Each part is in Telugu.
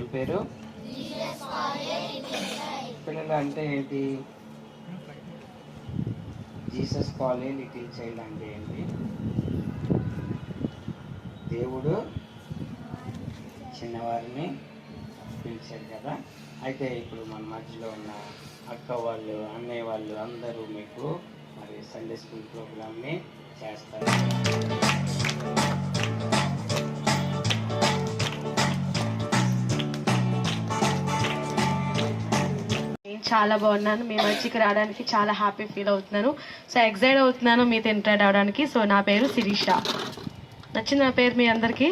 స్కూల్ పేరు పిల్లలు అంటే ఏంటి? జీసస్ కాలేజ్ లిటిల్ చైల్డ్ అంటే ఏంటి? దేవుడు చిన్నవారిని పిలిచారు కదా. అయితే ఇప్పుడు మన మధ్యలో ఉన్న అక్క వాళ్ళు, అన్నయ్య వాళ్ళు అందరూ మీకు మరి సండే స్కూల్ ప్రోగ్రామ్ని చేస్తారు. చాలా బాగున్నాను. మీ మధ్యకి రావడానికి చాలా హ్యాపీ ఫీల్ అవుతున్నాను. సో ఎక్సైట్ అవుతున్నాను మీతో ఇంటరాక్ట్ అవడానికి. సో నా పేరు శిరీష. నచ్చింది నా పేరు మీ అందరికీ?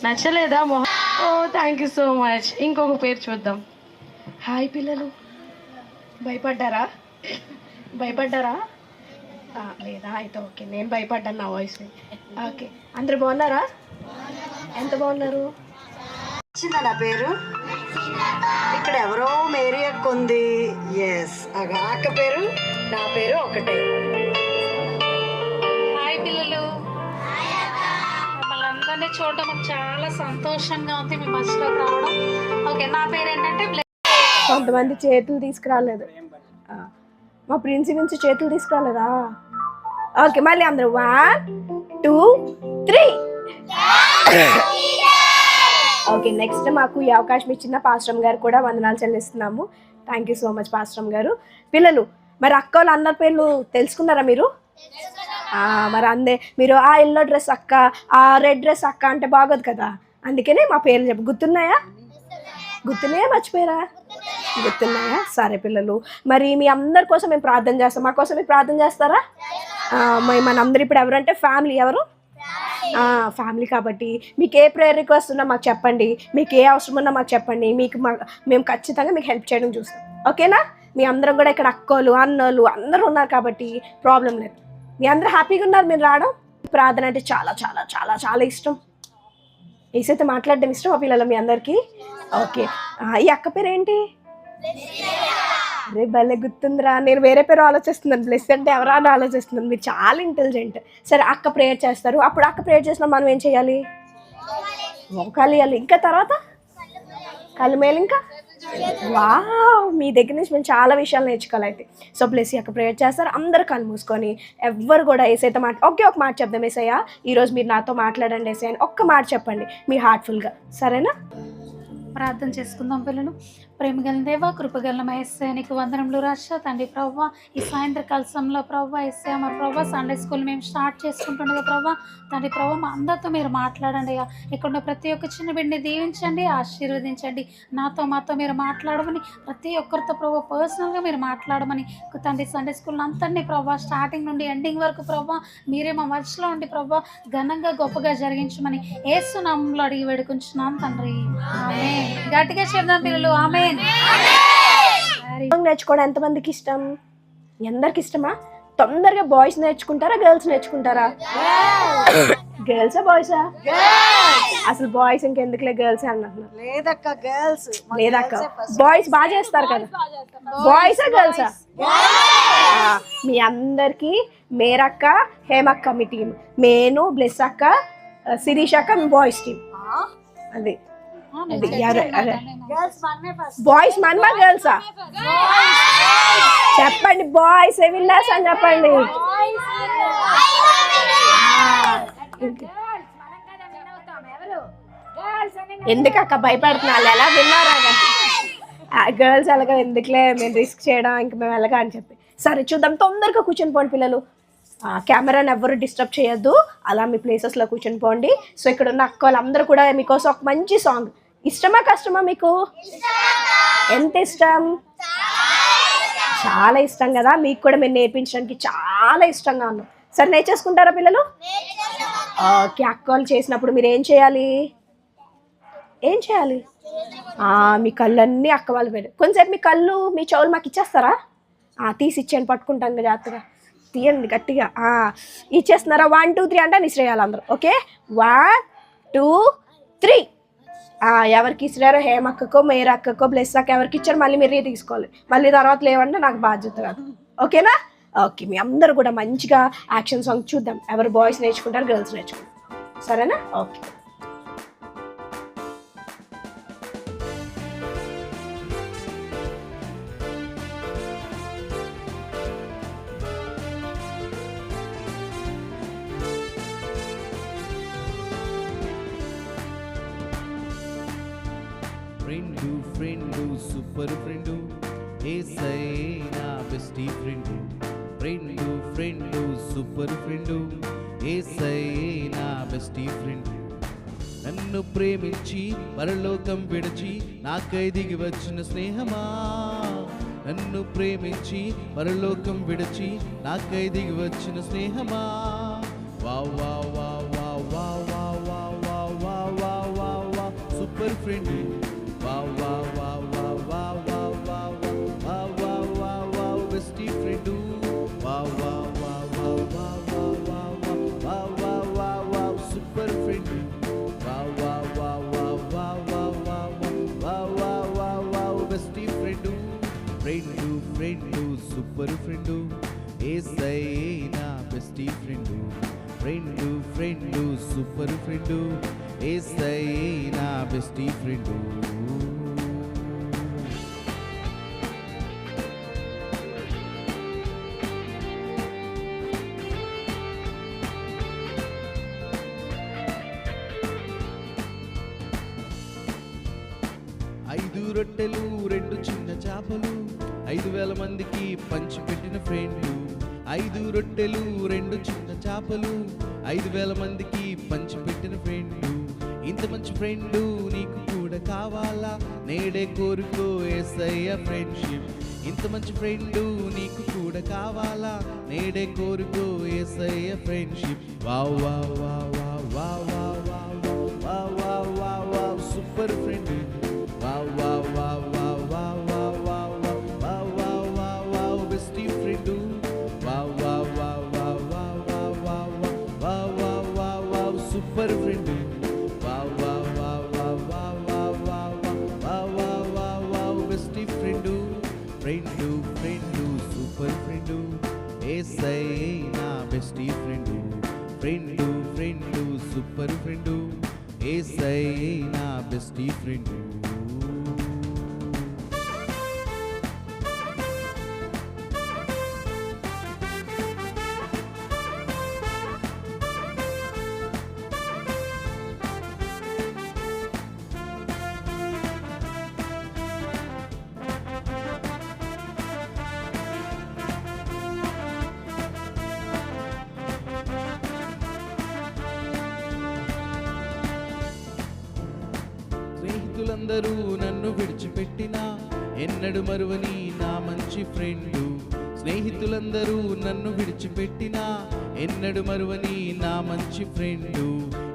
నచ్చలేదా? ఓ థ్యాంక్ యూ సో మచ్. ఇంకొక పేరు చూద్దాం. హాయ్ పిల్లలు, భయపడ్డారా? లేదా? అయితే ఓకే, నేను భయపడ్డాను నా వాయిస్ని. ఓకే, అందరు బాగున్నారా? ఎంత బాగున్నారు? నచ్చిందా నా పేరు? ఇక్కడ ఎవరో మేరీ అక్క ఉంది. ఎస్, అక్క పేరు నా పేరు ఒకటే. హాయ్ పిల్లలు, మిమ్మల్ని అందరినీ చూడడం మాకు చాలా సంతోషంగా ఉంది. మీ మధ్యలోకి రావడం. ఓకే, నా పేరు ఏంటంటే కొంతమంది చేతులు తీసుకురాలేదు. మా ప్రిన్సిపల్స్ చేతులు తీసుకురాలేదా? ఓకే, మళ్ళీ అందరూ 1 2 3. ఓకే, నెక్స్ట్ మాకు ఈ అవకాశం ఇచ్చిన పాస్టమ్ గారు కూడా వందనాలు చెల్లిస్తున్నాము. థ్యాంక్ యూ సో మచ్ పాస్టమ్ గారు. పిల్లలు, మరి అక్క వాళ్ళు అందరి పేర్లు తెలుసుకున్నారా మీరు? మరి మీరు ఆ ఎల్లో డ్రెస్ అక్క, ఆ రెడ్ డ్రెస్ అక్క అంటే బాగోదు కదా, అందుకనే మా పేర్లు చెప్పు. గుర్తున్నాయా? మర్చిపోయారా? గుర్తున్నాయా? సరే పిల్లలు, మరి మీ అందరి కోసం మేము ప్రార్థన చేస్తాం. మా కోసం మీరు ప్రార్థన చేస్తారా? మనందరూ ఇప్పుడు ఎవరంటే ఫ్యామిలీ. ఎవరు? ఫ్యామిలీ. కాబట్టి మీకు ఏ ప్రేయర్ రిక్వెస్ట్ ఉన్నా మాకు చెప్పండి, మీకు ఏ అవసరం ఉన్నా మాకు చెప్పండి. మేము ఖచ్చితంగా మీకు హెల్ప్ చేయడం చూస్తాం. ఓకేనా? మీ అందరం కూడా ఇక్కడ అక్కలు అన్నలు అందరూ ఉన్నారు కాబట్టి ప్రాబ్లం లేదు. మీ అందరూ హ్యాపీగా ఉన్నారు మీరు రావడం. ప్రార్థన అంటే చాలా చాలా చాలా చాలా ఇష్టం. ఏసైతే మాట్లాడడం ఇష్టం ఆ పిల్లలు మీ అందరికీ. ఓకే, ఈ అక్క పేరు ఏంటి? అరే భలే గుర్తుందిరా. నేను వేరే పేరు ఆలోచిస్తున్నాను. బ్లెస్ అంటే ఎవరా అని ఆలోచిస్తున్నాను. మీరు చాలా ఇంటెలిజెంట్. సరే, అక్క ప్రేయర్ చేస్తారు. అప్పుడు అక్క ప్రేయర్ చేసినా మనం ఏం చేయాలి? మోకాలు ఇవ్వాలి. ఇంకా తర్వాత కళ్ళు మేలు. ఇంకా మీ దగ్గర నుంచి మేము చాలా విషయాలు నేర్చుకోవాలి. అయితే సో బ్లెస్ అక్క ప్రేయర్ చేస్తారు. అందరు కళ్ళు మూసుకొని ఎవ్వరు కూడా ఏసైతే ఒక మాట చెప్దాం. ఏసయ్యా, ఈరోజు మీరు నాతో మాట్లాడండి ఏసయ్య అని ఒక్క మాట చెప్పండి మీ హార్ట్ఫుల్గా. సరేనా? ప్రార్థన చేసుకుందాం పిల్లలు. ప్రేమగల దేవ, కృపగల యేసయ్య, నీకు వందనములు రాజా. తండ్రి ప్రవ్వ, ఈ సాయంత్రకాల సమయంలో ప్రవ్వ యేసయ్య, మా ప్రవ్వ సండే స్కూల్ మేము స్టార్ట్ చేసుకుంటుండగా ప్రవ్వ, తండ్రి ప్రవ్వ మా అందరితో మీరు మాట్లాడండి. ఇక్కడ ప్రతి ఒక్క చిన్న బిడ్డని దీవించండి, ఆశీర్వదించండి. మాతో మీరు మాట్లాడమని, ప్రతి ఒక్కరితో ప్రవ్వ పర్సనల్గా మీరు మాట్లాడమని తండ్రి. సండే స్కూల్ అంతటినీ ప్రవ్వ స్టార్టింగ్ నుండి ఎండింగ్ వరకు ప్రవ్వ మీరే మా మధ్యలో ఉండి ప్రవ్వ ఘనంగా గొప్పగా జరిగించమని యేసు నామములో అడిగి వేడుకుంటున్నాను తండ్రి. ఆమేన్. గట్టిగా చెప్దాం పిల్లలు. ఆమేన్. నేర్చుకోవడం ఎంతమందికి ఇష్టం? అందరికి ఇష్టమా? తొందరగా బాయ్స్ నేర్చుకుంటారా, గర్ల్స్ నేర్చుకుంటారా? గర్ల్సా బాయ్సా? అసలు బాయ్స్ ఇంకెందుకులే, గర్ల్స్ అంటున్నారు. లేదక్క, గర్ల్స్. లేదక్క, బాయ్స్ బాగా చేస్తారు కదా. బాయ్సా గర్ల్సా? మీ అందరికి మేరక్క, హేమక్క మీ టీం, నేను బ్లెస్ అక్క, శిరీష్ అక్క మీ బాయ్స్ టీం. అది బాయ్స్ మనమా గర్ల్సా? చెప్పండి. బాయ్స్ విన్నర్స్ అని చెప్పండి. ఎందుకక్క భయపడుతున్నారు? ఎలా విన్నారా? గర్ల్స్ అలాగా ఎందుకులే, మేము రిస్క్ చేయడం, ఇంక మేము వెళ్ళగా అని చెప్పి. సరే చూద్దాం. తొందరగా కూర్చొని పోండి పిల్లలు. కెమెరాని ఎవరు డిస్టర్బ్ చేయొద్దు. అలా మీ ప్లేసెస్లో కూర్చొని పోండి. సో ఇక్కడ ఉన్న అక్క వాళ్ళందరూ కూడా మీకోసం ఒక మంచి సాంగ్. ఇష్టమా కష్టమా మీకు? ఎంత ఇష్టం? చాలా ఇష్టం కదా. మీకు కూడా మీరు నేర్పించడానికి చాలా ఇష్టంగా ఉన్నాం. సరే, నేర్చేసుకుంటారా పిల్లలు? ఓకే, అక్క వాళ్ళు చేసినప్పుడు మీరు ఏం చేయాలి? మీ కళ్ళన్నీ అక్క వాళ్ళు పెట్టి కొంచెంసేపు మీ కళ్ళు మీ చెవులు మాకు ఇచ్చేస్తారా? తీసి ఇచ్చేయండి, పట్టుకుంటాం జాగ్రత్తగా. తీయండి గట్టిగా. ఇచ్చేస్తున్నారా? 1 2 3 అంటే నిశ్రేయాలి అందరూ. ఓకే, 1 2 3. ఎవరికి ఇచ్చారో హేమక్కకో, మేరక్కకో, బ్లెస్ అక్క ఎవరికి ఇచ్చారో మళ్ళీ మీరే తీసుకోవాలి. మళ్ళీ తర్వాత లేవంటే నాకు బాధ్యత కాదు. ఓకేనా? ఓకే, మీ అందరూ కూడా మంచిగా యాక్షన్ సాంగ్ చూద్దాం. ఎవరు బాయ్స్ నేర్చుకుంటారు, గర్ల్స్ నేర్చుకుంటారు. సరేనా? Okay. Friend friend super friend యేసయ్యే నా bestie friend friend friend super friend యేసయ్యే నా బెస్టీ ఫ్రెండు నన్ను ప్రేమించి పరలోకం విడిచి నాకై దిగి వచ్చిన స్నేహమా నన్ను ప్రేమించి పరలోకం విడిచి నాకై దిగి వచ్చిన స్నేహమా wow wow wow wow wow wow wow wow wow wow wow super friend wow wow wow wow wow wow wow wow wow wow wow bestie friend wow wow wow wow wow wow wow wow wow wow super friend wow wow wow wow wow wow wow wow wow wow bestie friend friend friend super friend యేసయ్యే నా bestie friend friend friend super friend యేసయ్యే నా బెస్టీ ఫ్రెండు ఐదు రొట్టెలు రెండు చిన్న చేపలు 5,000 మందికి పంచిపెట్టిన ఫ్రెండు ఐదు రొట్టెలు రెండు చిన్న చేపలు 5,000 మందికి పంచిపెట్టిన ఫ్రెండు ఇంత మంచి ఫ్రెండు నీకు కూడా కావాలా నేడే కోరుకో యేసయ్య ఫ్రెండ్షిప్ ఇంత మంచి ఫ్రెండు నీకు కూడా కావాలా నేడే కోరుకో యేసయ్య friendship wow wow wow wow wow wow wow wow wow wow super friend wow wow wow wow wow wow wow wow wow wow wow bestie friend wow wow wow wow wow wow wow wow wow wow wow super friend wow wow wow wow wow wow wow wow wow wow wow bestie friend friend friend super friend యేసయ్యే నా bestie friend friend friend super friend యేసయ్యే నా బెస్టీ ఫ్రెండు స్నేహితులందరూ నన్ను విడిచిపెట్టినా ఎన్నడు మరువని నా మంచి ఫ్రెండు స్నేహితులందరూ నన్ను విడిచిపెట్టినా ఎన్నడు మరువని నా మంచి ఫ్రెండు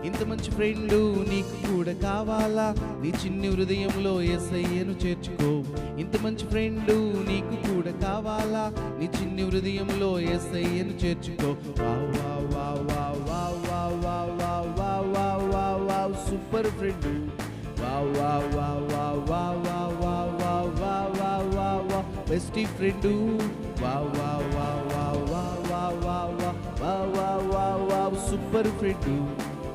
ఇంత మంచి ఫ్రెండు నీకు కూడా కావాలా నీ చిన్ని హృదయంలో యేసయ్యను చేర్చుకో ఇంత మంచి ఫ్రెండు నీకు కూడా కావాలా నీ చిన్ని హృదయంలో యేసయ్యను చేర్చుకో wow wow wow wow wow wow wow wow wow wow wow super friend wow wow wow wow wow wow wow wow wow wow wow bestie friend wow wow wow wow wow wow wow wow wow wow super friend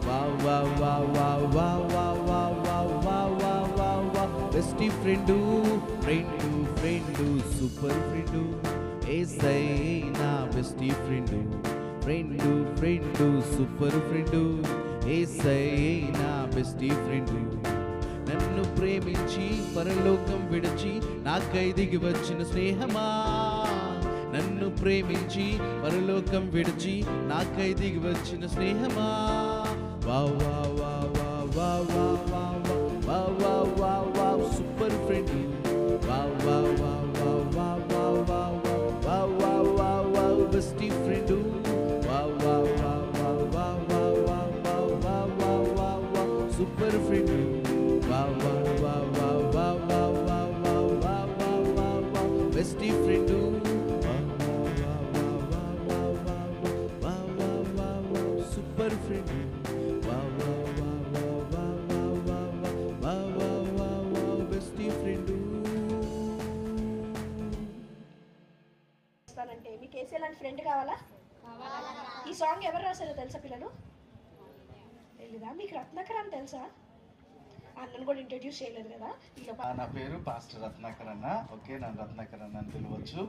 wow wow wow wow wow wow wow wow wow wow wow bestie friend friend friend super friend యేసయ్యే నా bestie friend friend friend super friend యేసయ్యే నా బెస్టీ ఫ్రెండు నన్ను ప్రేమించి పరలోకం విడిచి నాకై దిగి వచ్చిన స్నేహమా నన్ను ప్రేమించి పరలోకం విడిచి నాకై దిగి వచ్చిన స్నేహమా wow wow wow wow wow wow wow wow wow wow super friend wow wow wow wow wow wow wow wow wow wow bestie friend wow wow wow wow wow wow wow wow wow wow super friend wow wow wow wow wow wow wow wow wow wow wow bestie friend super friend wow wow wow wow wow wow wow wow wow bestie friend అంటే మీకు ఏసీ లాంటి ఫ్రెండ్ కావాలా ఈ సాంగ్ ఎవరు రాశారో తెలుసా పిల్లలు తెలీదా మీకు రత్నాకర్ అని తెలుసా అన్నను కూడా ఇంట్రడ్యూస్ చేయలేదు కదా. నా పేరు పాస్టర్ రత్నాకర్ అన్న. ఓకే, నన్ను రత్నాకర్ అన్న అని పిలవచ్చు.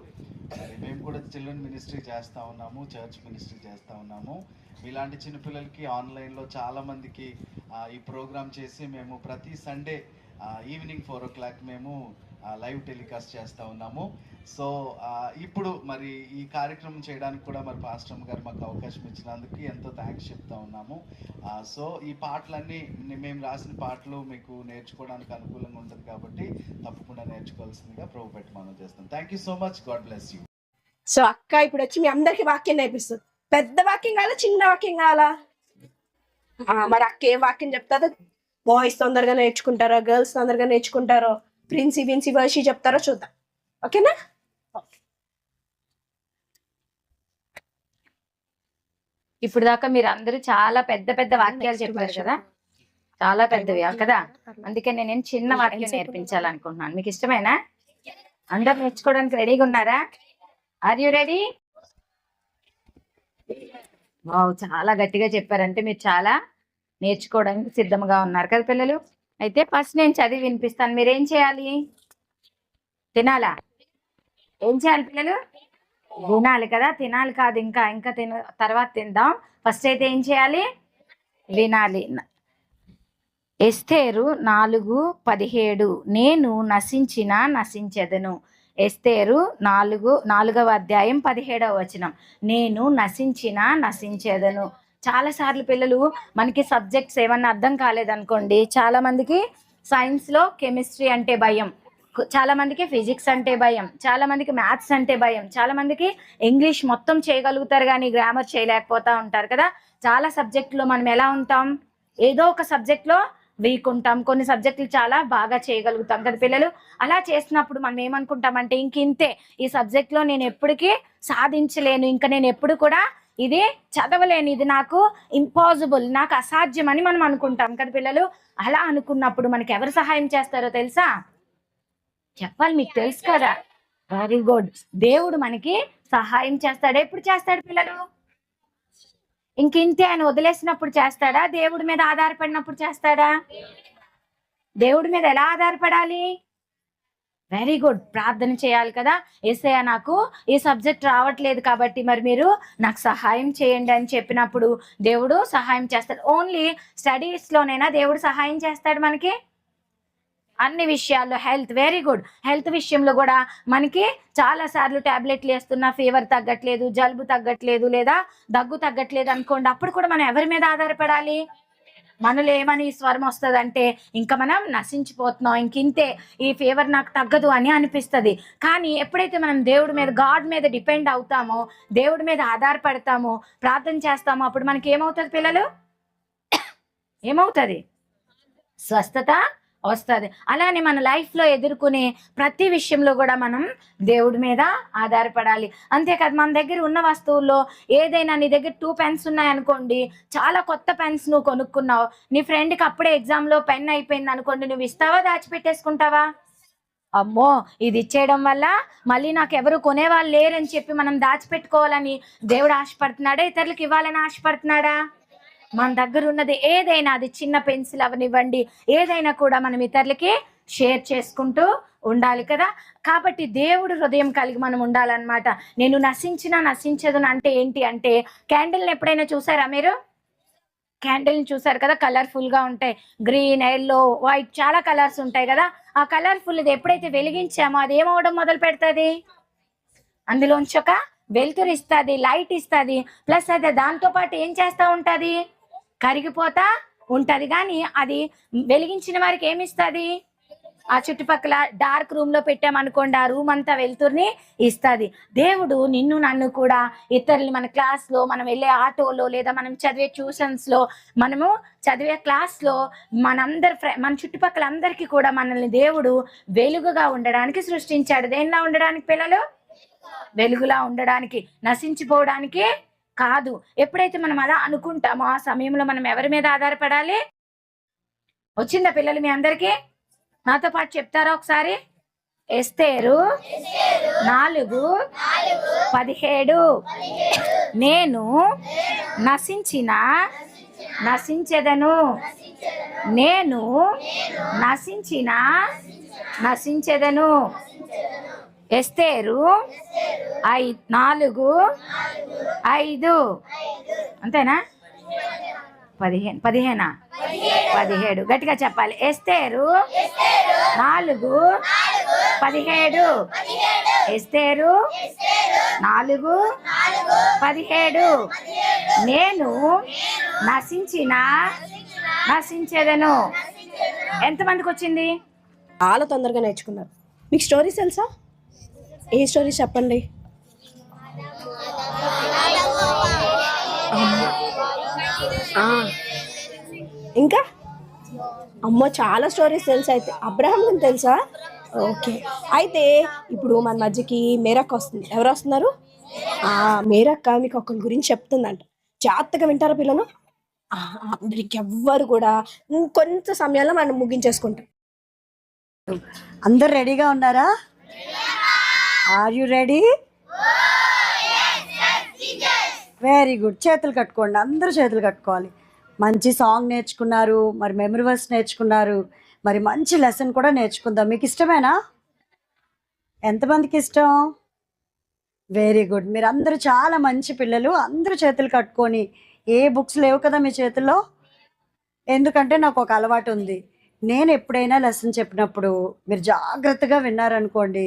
మరి మేము కూడా చిల్డ్రన్ మినిస్ట్రీ చేస్తూ ఉన్నాము, చర్చ్ మినిస్ట్రీ చేస్తూ ఉన్నాము. ఇలాంటి చిన్నపిల్లలకి ఆన్లైన్లో చాలామందికి ఈ ప్రోగ్రామ్ చేసి మేము ప్రతి సండే ఈవినింగ్ 4 o'clock మేము లైవ్ టెలికాస్ట్ చేస్తూ ఉన్నాము. సో ఇప్పుడు మరి ఈ కార్యక్రమం చేయడానికి కూడా మరి పాస్టర్ గారు మాకు అవకాశం ఇచ్చినందుకు ఎంతో థ్యాంక్స్ చెప్తా ఉన్నాము. సో ఈ పాటలన్నీ మేము రాసిన పాటలు మీకు నేర్చుకోవడానికి అనుకూలంగా ఉంటుంది కాబట్టి తప్పకుండా నేర్చుకోవాల్సిందిగా ప్రభు పెట్టి మనం చేస్తాం. Thank you so much. God bless you. So అక్క ఇప్పుడు వచ్చి మీ అందరికి వాక్యం నేర్పిస్తుంది. పెద్ద వాక్యం కావాలా, చిన్న వాక్యం కావాలా? మరి అక్క ఏం వాక్యం చెప్తారో? బాయ్స్ తొందరగా నేర్చుకుంటారో, గర్ల్స్ తొందరగా నేర్చుకుంటారో, ప్రిన్సీ విన్సీ వర్షి చెప్తారో చూద్దాం. ఓకేనా? ఇప్పుడు దాకా మీరు అందరూ చాలా పెద్ద పెద్ద వాక్యాలు చెప్పారు కదా, చాలా పెద్దవి కదా. అందుకే నేను చిన్న వాక్యం నేర్పించాలనుకుంటున్నాను. మీకు ఇష్టమేనా? అందరు నేర్చుకోవడానికి రెడీగా ఉన్నారా? Are you ready? వావ్, చాలా గట్టిగా చెప్పారంటే మీరు చాలా నేర్చుకోవడానికి సిద్ధంగా ఉన్నారు కదా పిల్లలు. అయితే ఫస్ట్ నేను చదివి వినిపిస్తాను. మీరేం చేయాలి? తినాలా? ఏం చేయాలి పిల్లలు? వినాలి కదా. తినాలి కాదు, ఇంకా ఇంకా తర్వాత తిందాం. ఫస్ట్ అయితే ఏం చేయాలి? వినాలి. ఎస్తేరు 4:17 నేను నశించెదను. ఎస్తేరు 4వ అధ్యాయం 17వ వచనం. నేను నశించెదను. చాలాసార్లు పిల్లలు మనకి సబ్జెక్ట్స్ ఏమన్నా అర్థం కాలేదనుకోండి, చాలా మందికి సైన్స్లో కెమిస్ట్రీ అంటే భయం, చాలా మందికి ఫిజిక్స్ అంటే భయం, చాలా మందికి మ్యాథ్స్ అంటే భయం, చాలా మందికి ఇంగ్లీష్ మొత్తం చేయగలుగుతారు కానీ గ్రామర్ చేయలేకపోతా ఉంటారు కదా. చాలా సబ్జెక్టులో మనం ఎలా ఉంటాం? ఏదో ఒక సబ్జెక్ట్లో వీక్ ఉంటాం, కొన్ని సబ్జెక్టులు చాలా బాగా చేయగలుగుతాం కదా పిల్లలు. అలా చేసినప్పుడు మనం ఏమనుకుంటామంటే ఇంతే, ఈ సబ్జెక్ట్లో నేను ఎప్పటికీ సాధించలేను, ఇంకా నేను ఎప్పుడు కూడా ఇది చదవలేను, ఇది నాకు ఇంపాసిబుల్, నాకు అసాధ్యం అని మనం అనుకుంటాం కదా పిల్లలు. అలా అనుకున్నప్పుడు మనకి ఎవరు సహాయం చేస్తారో తెలుసా? చెప్పాలి, మీకు తెలుసు కదా. Very good. దేవుడు మనకి సహాయం చేస్తాడు. ఎప్పుడు చేస్తాడు పిల్లలు? ఇంతే ఆయన వదిలేసినప్పుడు చేస్తాడా? దేవుడి మీద ఆధారపడినప్పుడు చేస్తాడా? దేవుడి మీద ఎలా ఆధారపడాలి? Very good. ప్రార్థన చేయాలి కదా. యేసయ్య నాకు ఈ సబ్జెక్ట్ రావట్లేదు కాబట్టి మరి మీరు నాకు సహాయం చేయండి అని చెప్పినప్పుడు దేవుడు సహాయం చేస్తాడు. ఓన్లీ స్టడీస్లోనైనా దేవుడు సహాయం చేస్తాడు మనకి? అన్ని విషయాల్లో. Health, very good. హెల్త్ విషయంలో కూడా మనకి చాలాసార్లు ట్యాబ్లెట్లు వేస్తున్నా ఫీవర్ తగ్గట్లేదు, జలుబు తగ్గట్లేదు, లేదా దగ్గు తగ్గట్లేదు అనుకోండి, అప్పుడు కూడా మనం ఎవరి మీద ఆధారపడాలి? మనలో ఏమని స్వరం వస్తుంది అంటే ఇంకా మనం నశించిపోతున్నాం, ఇంతే, ఈ ఫీవర్ నాకు తగ్గదు అని అనిపిస్తుంది. కానీ ఎప్పుడైతే మనం దేవుడి మీద, గాడ్ మీద డిపెండ్ అవుతామో, దేవుడి మీద ఆధారపడతామో, ప్రార్థన చేస్తామో, అప్పుడు మనకి ఏమవుతుంది పిల్లలు? ఏమవుతుంది? స్వస్థత వస్తుంది. అలానే మన లైఫ్లో ఎదుర్కొనే ప్రతి విషయంలో కూడా మనం దేవుడి మీద ఆధారపడాలి. అంతేకాదు, మన దగ్గర ఉన్న వస్తువుల్లో ఏదైనా, నీ దగ్గర 2 పెన్స్ ఉన్నాయనుకోండి, చాలా కొత్త పెన్స్ నువ్వు కొనుక్కున్నావు, నీ ఫ్రెండ్కి అప్పుడే ఎగ్జామ్లో పెన్ అయిపోయింది అనుకోండి, నువ్వు ఇస్తావా దాచిపెట్టేసుకుంటావా? అమ్మో, ఇది ఇచ్చేయడం వల్ల మళ్ళీ నాకు ఎవరు కొనేవాళ్ళు లేరని చెప్పి మనం దాచిపెట్టుకోవాలని దేవుడు ఆశపడుతున్నాడా? ఇతరులకు ఇవ్వాలని ఆశపడుతున్నాడా? మన దగ్గర ఉన్నది ఏదైనా, అది చిన్న పెన్సిల్ అవనివ్వండి, ఏదైనా కూడా మనం ఇతరులకి షేర్ చేసుకుంటూ ఉండాలి కదా. కాబట్టి దేవుడు హృదయం కలిగి మనం ఉండాలన్నమాట. నేను నశించదను అంటే ఏంటి అంటే, క్యాండిల్ని ఎప్పుడైనా చూసారా మీరు? క్యాండిల్ని చూసారు కదా, కలర్ఫుల్గా ఉంటాయి. గ్రీన్, ఎల్లో, వైట్, చాలా కలర్స్ ఉంటాయి కదా. ఆ కలర్ఫుల్ ఇది ఎప్పుడైతే వెలిగించామో అది ఏమవడం మొదలు పెడుతుంది? అందులోంచి ఒక వెలుతురు ఇస్తుంది, లైట్ ఇస్తుంది. ప్లస్ అదే దాంతోపాటు ఏం చేస్తూ ఉంటుంది? కరిగిపోతా ఉంటుంది. కానీ అది వెలిగించిన వారికి ఏమిస్తుంది? ఆ చుట్టుపక్కల డార్క్ రూమ్లో పెట్టామనుకోండి, ఆ రూమ్ అంతా వెలుతురుని ఇస్తుంది. దేవుడు నిన్ను నన్ను కూడా, ఇతరులు, మన క్లాస్లో, మనం వెళ్ళే ఆటోలో, లేదా మనం చదివే ట్యూషన్స్లో, మనము చదివే క్లాస్లో, మన చుట్టుపక్కల అందరికీ కూడా మనల్ని దేవుడు వెలుగుగా ఉండడానికి సృష్టించాడు. దేనిలా ఉండడానికి పిల్లలు? వెలుగులా ఉండడానికి, నశించిపోవడానికి కాదు. ఎప్పుడైతే మనం అలా అనుకుంటామో ఆ సమయంలో మనం ఎవరి మీద ఆధారపడాలి? వచ్చిందా పిల్లలు మీ అందరికీ? నాతో పాటు చెప్తారా ఒకసారి? ఎస్తేరు 4:17 నేను నశించెదను, నేను నశించిన నశించెదను. ఎస్తేరు 4:5 అంతేనా? 15 17 గట్టిగా చెప్పాలి. ఎస్తేరు 4:17. ఎస్తేరు 4:17. నేను నశించెదను. ఎంతమందికి వచ్చింది? చాలా తొందరగా నేర్చుకున్నారు. మీకు స్టోరీస్ తెలుసా? ఏ స్టోరీస్ చెప్పండి. ఇంకా అమ్మో చాలా స్టోరీస్ తెలుసు. అయితే అబ్రహాం గురించి తెలుసా? ఓకే. అయితే ఇప్పుడు మన మధ్యకి మేరక్క వస్తుంది. ఎవరు వస్తున్నారు? మేరక్క మీకు ఒకరి గురించి చెప్తుందంట. జాగ్రత్తగా వింటారా పిల్లలు? అందరికి ఎవ్వరు కూడా ఇంకొంచెం సమయంలో మనం ముగించేసుకుంటాం. అందరు రెడీగా ఉన్నారా? Are you ready? Very good. చేతులు కట్టుకోండి. అందరూ చేతులు కట్టుకోవాలి. మంచి సాంగ్ నేర్చుకున్నారు, మరి మెమరీ వర్స్ నేర్చుకున్నారు, మరి మంచి లెసన్ కూడా నేర్చుకుందాం. మీకు ఇష్టమేనా? ఎంతమందికి ఇష్టం? Very good. మీరు అందరూ చాలా మంచి పిల్లలు. అందరూ చేతులు కట్టుకొని, ఏ బుక్స్ లేవు కదా మీ చేతుల్లో? ఎందుకంటే నాకు ఒక అలవాటు ఉంది. నేను ఎప్పుడైనా లెసన్ చెప్పినప్పుడు మీరు జాగ్రత్తగా విన్నారనుకోండి,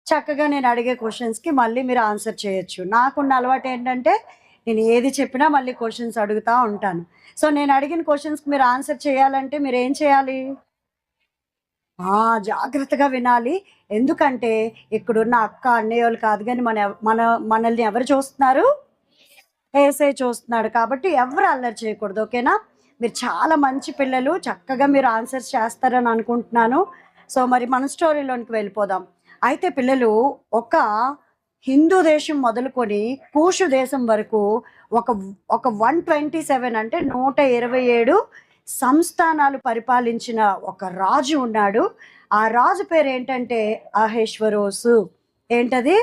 చక్కగా నేను అడిగే క్వశ్చన్స్కి మళ్ళీ మీరు ఆన్సర్ చేయొచ్చు. నాకున్న అలవాటు ఏంటంటే నేను ఏది చెప్పినా మళ్ళీ క్వశ్చన్స్ అడుగుతూ ఉంటాను. సో నేను అడిగిన క్వశ్చన్స్కి మీరు ఆన్సర్ చేయాలంటే మీరు ఏం చేయాలి? జాగ్రత్తగా వినాలి. ఎందుకంటే ఇక్కడున్న అక్క అన్నయ్య వాళ్ళు కాదు కానీ మనల్ని ఎవరు చూస్తున్నారు? ఏసై చూస్తున్నాడు. కాబట్టి ఎవరు అల్లరి చేయకూడదు. ఓకేనా? మీరు చాలా మంచి పిల్లలు. చక్కగా మీరు ఆన్సర్స్ చేస్తారని అనుకుంటున్నాను. సో మరి మన స్టోరీలోనికి వెళ్ళిపోదాం. అయితే పిల్లలు, ఒక హిందూ దేశం మొదలుకొని కూషు దేశం వరకు ఒక 127 అంటే 127 సంస్థానాలు పరిపాలించిన ఒక రాజు ఉన్నాడు. ఆ రాజు పేరు ఏంటంటే అహేశ్వరోసు. ఏంటది?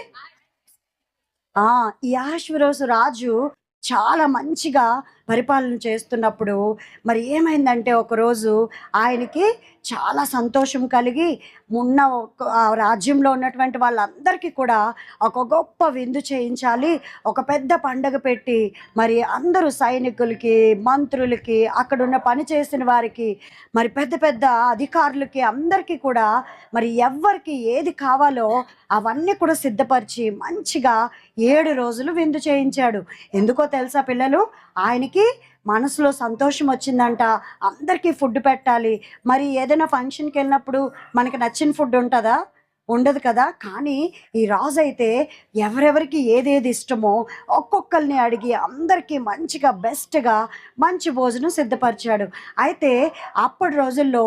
ఈ అహేశ్వరోసు రాజు చాలా మంచిగా పరిపాలన చేస్తున్నప్పుడు మరి ఏమైందంటే ఒకరోజు ఆయనకి చాలా సంతోషం కలిగి ఉన్న రాజ్యంలో ఉన్నటువంటి వాళ్ళందరికీ కూడా ఒక గొప్ప విందు చేయించాలి, ఒక పెద్ద పండగ పెట్టి మరి అందరూ సైనికులకి, మంత్రులకి, అక్కడున్న పని చేసిన వారికి, మరి పెద్ద పెద్ద అధికారులకి అందరికీ కూడా మరి ఎవరికి ఏది కావాలో అవన్నీ కూడా సిద్ధపరిచి మంచిగా 7 రోజులు విందు చేయించాడు. ఎందుకో తెలుసా పిల్లలు? ఆయనకి మనసులో సంతోషం వచ్చిందంట. అందరికీ ఫుడ్ పెట్టాలి. మరి ఏదైనా ఫంక్షన్కి వెళ్ళినప్పుడు మనకి నచ్చిన ఫుడ్ ఉంటుందా? ఉండదు కదా. కానీ ఈ రాజు అయితే ఎవరెవరికి ఏదేది ఇష్టమో ఒక్కొక్కరిని అడిగి అందరికీ మంచిగా బెస్ట్గా మంచి భోజనం సిద్ధపరిచాడు. అయితే అప్పటి రోజుల్లో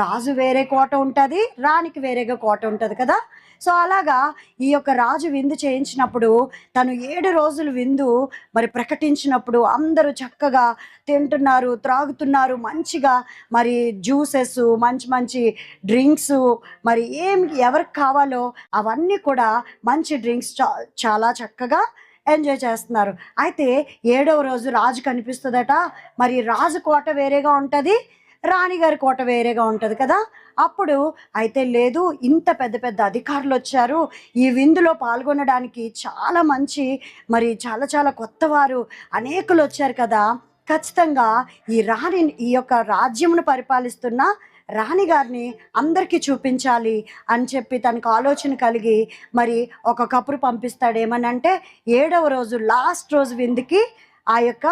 రాజు వేరే కోట ఉంటుంది, రాణికి వేరేగా కోట ఉంటుంది కదా. సో అలాగా ఈ యొక్క రాజు విందు చేయించినప్పుడు తను 7 రోజులు విందు మరి ప్రకటించినప్పుడు అందరూ చక్కగా తింటున్నారు, త్రాగుతున్నారు, మంచిగా మరి జ్యూసెస్, మంచి మంచి డ్రింక్స్, మరి ఎవరికి కావాలో అవన్నీ కూడా మంచి డ్రింక్స్ చాలా చక్కగా ఎంజాయ్ చేస్తున్నారు. అయితే 7వ రోజు రాజు కనిపిస్తుందట. మరి రాజు కోట వేరేగా ఉంటుంది, రాణిగారి కోట వేరేగా ఉంటుంది కదా. అప్పుడు అయితే లేదు, ఇంత పెద్ద పెద్ద అధికారులు వచ్చారు ఈ విందులో పాల్గొనడానికి, చాలా మంచి మరి చాలా చాలా కొత్త వారు అనేకులు వచ్చారు కదా. ఖచ్చితంగా ఈ యొక్క రాజ్యమును పరిపాలిస్తున్న రాణిగారిని అందరికీ చూపించాలి అని చెప్పి తనకు ఆలోచన కలిగి మరి ఒక కబురు పంపిస్తాడు. ఏమనంటే 7వ రోజు లాస్ట్ రోజు విందుకి ఆ యొక్క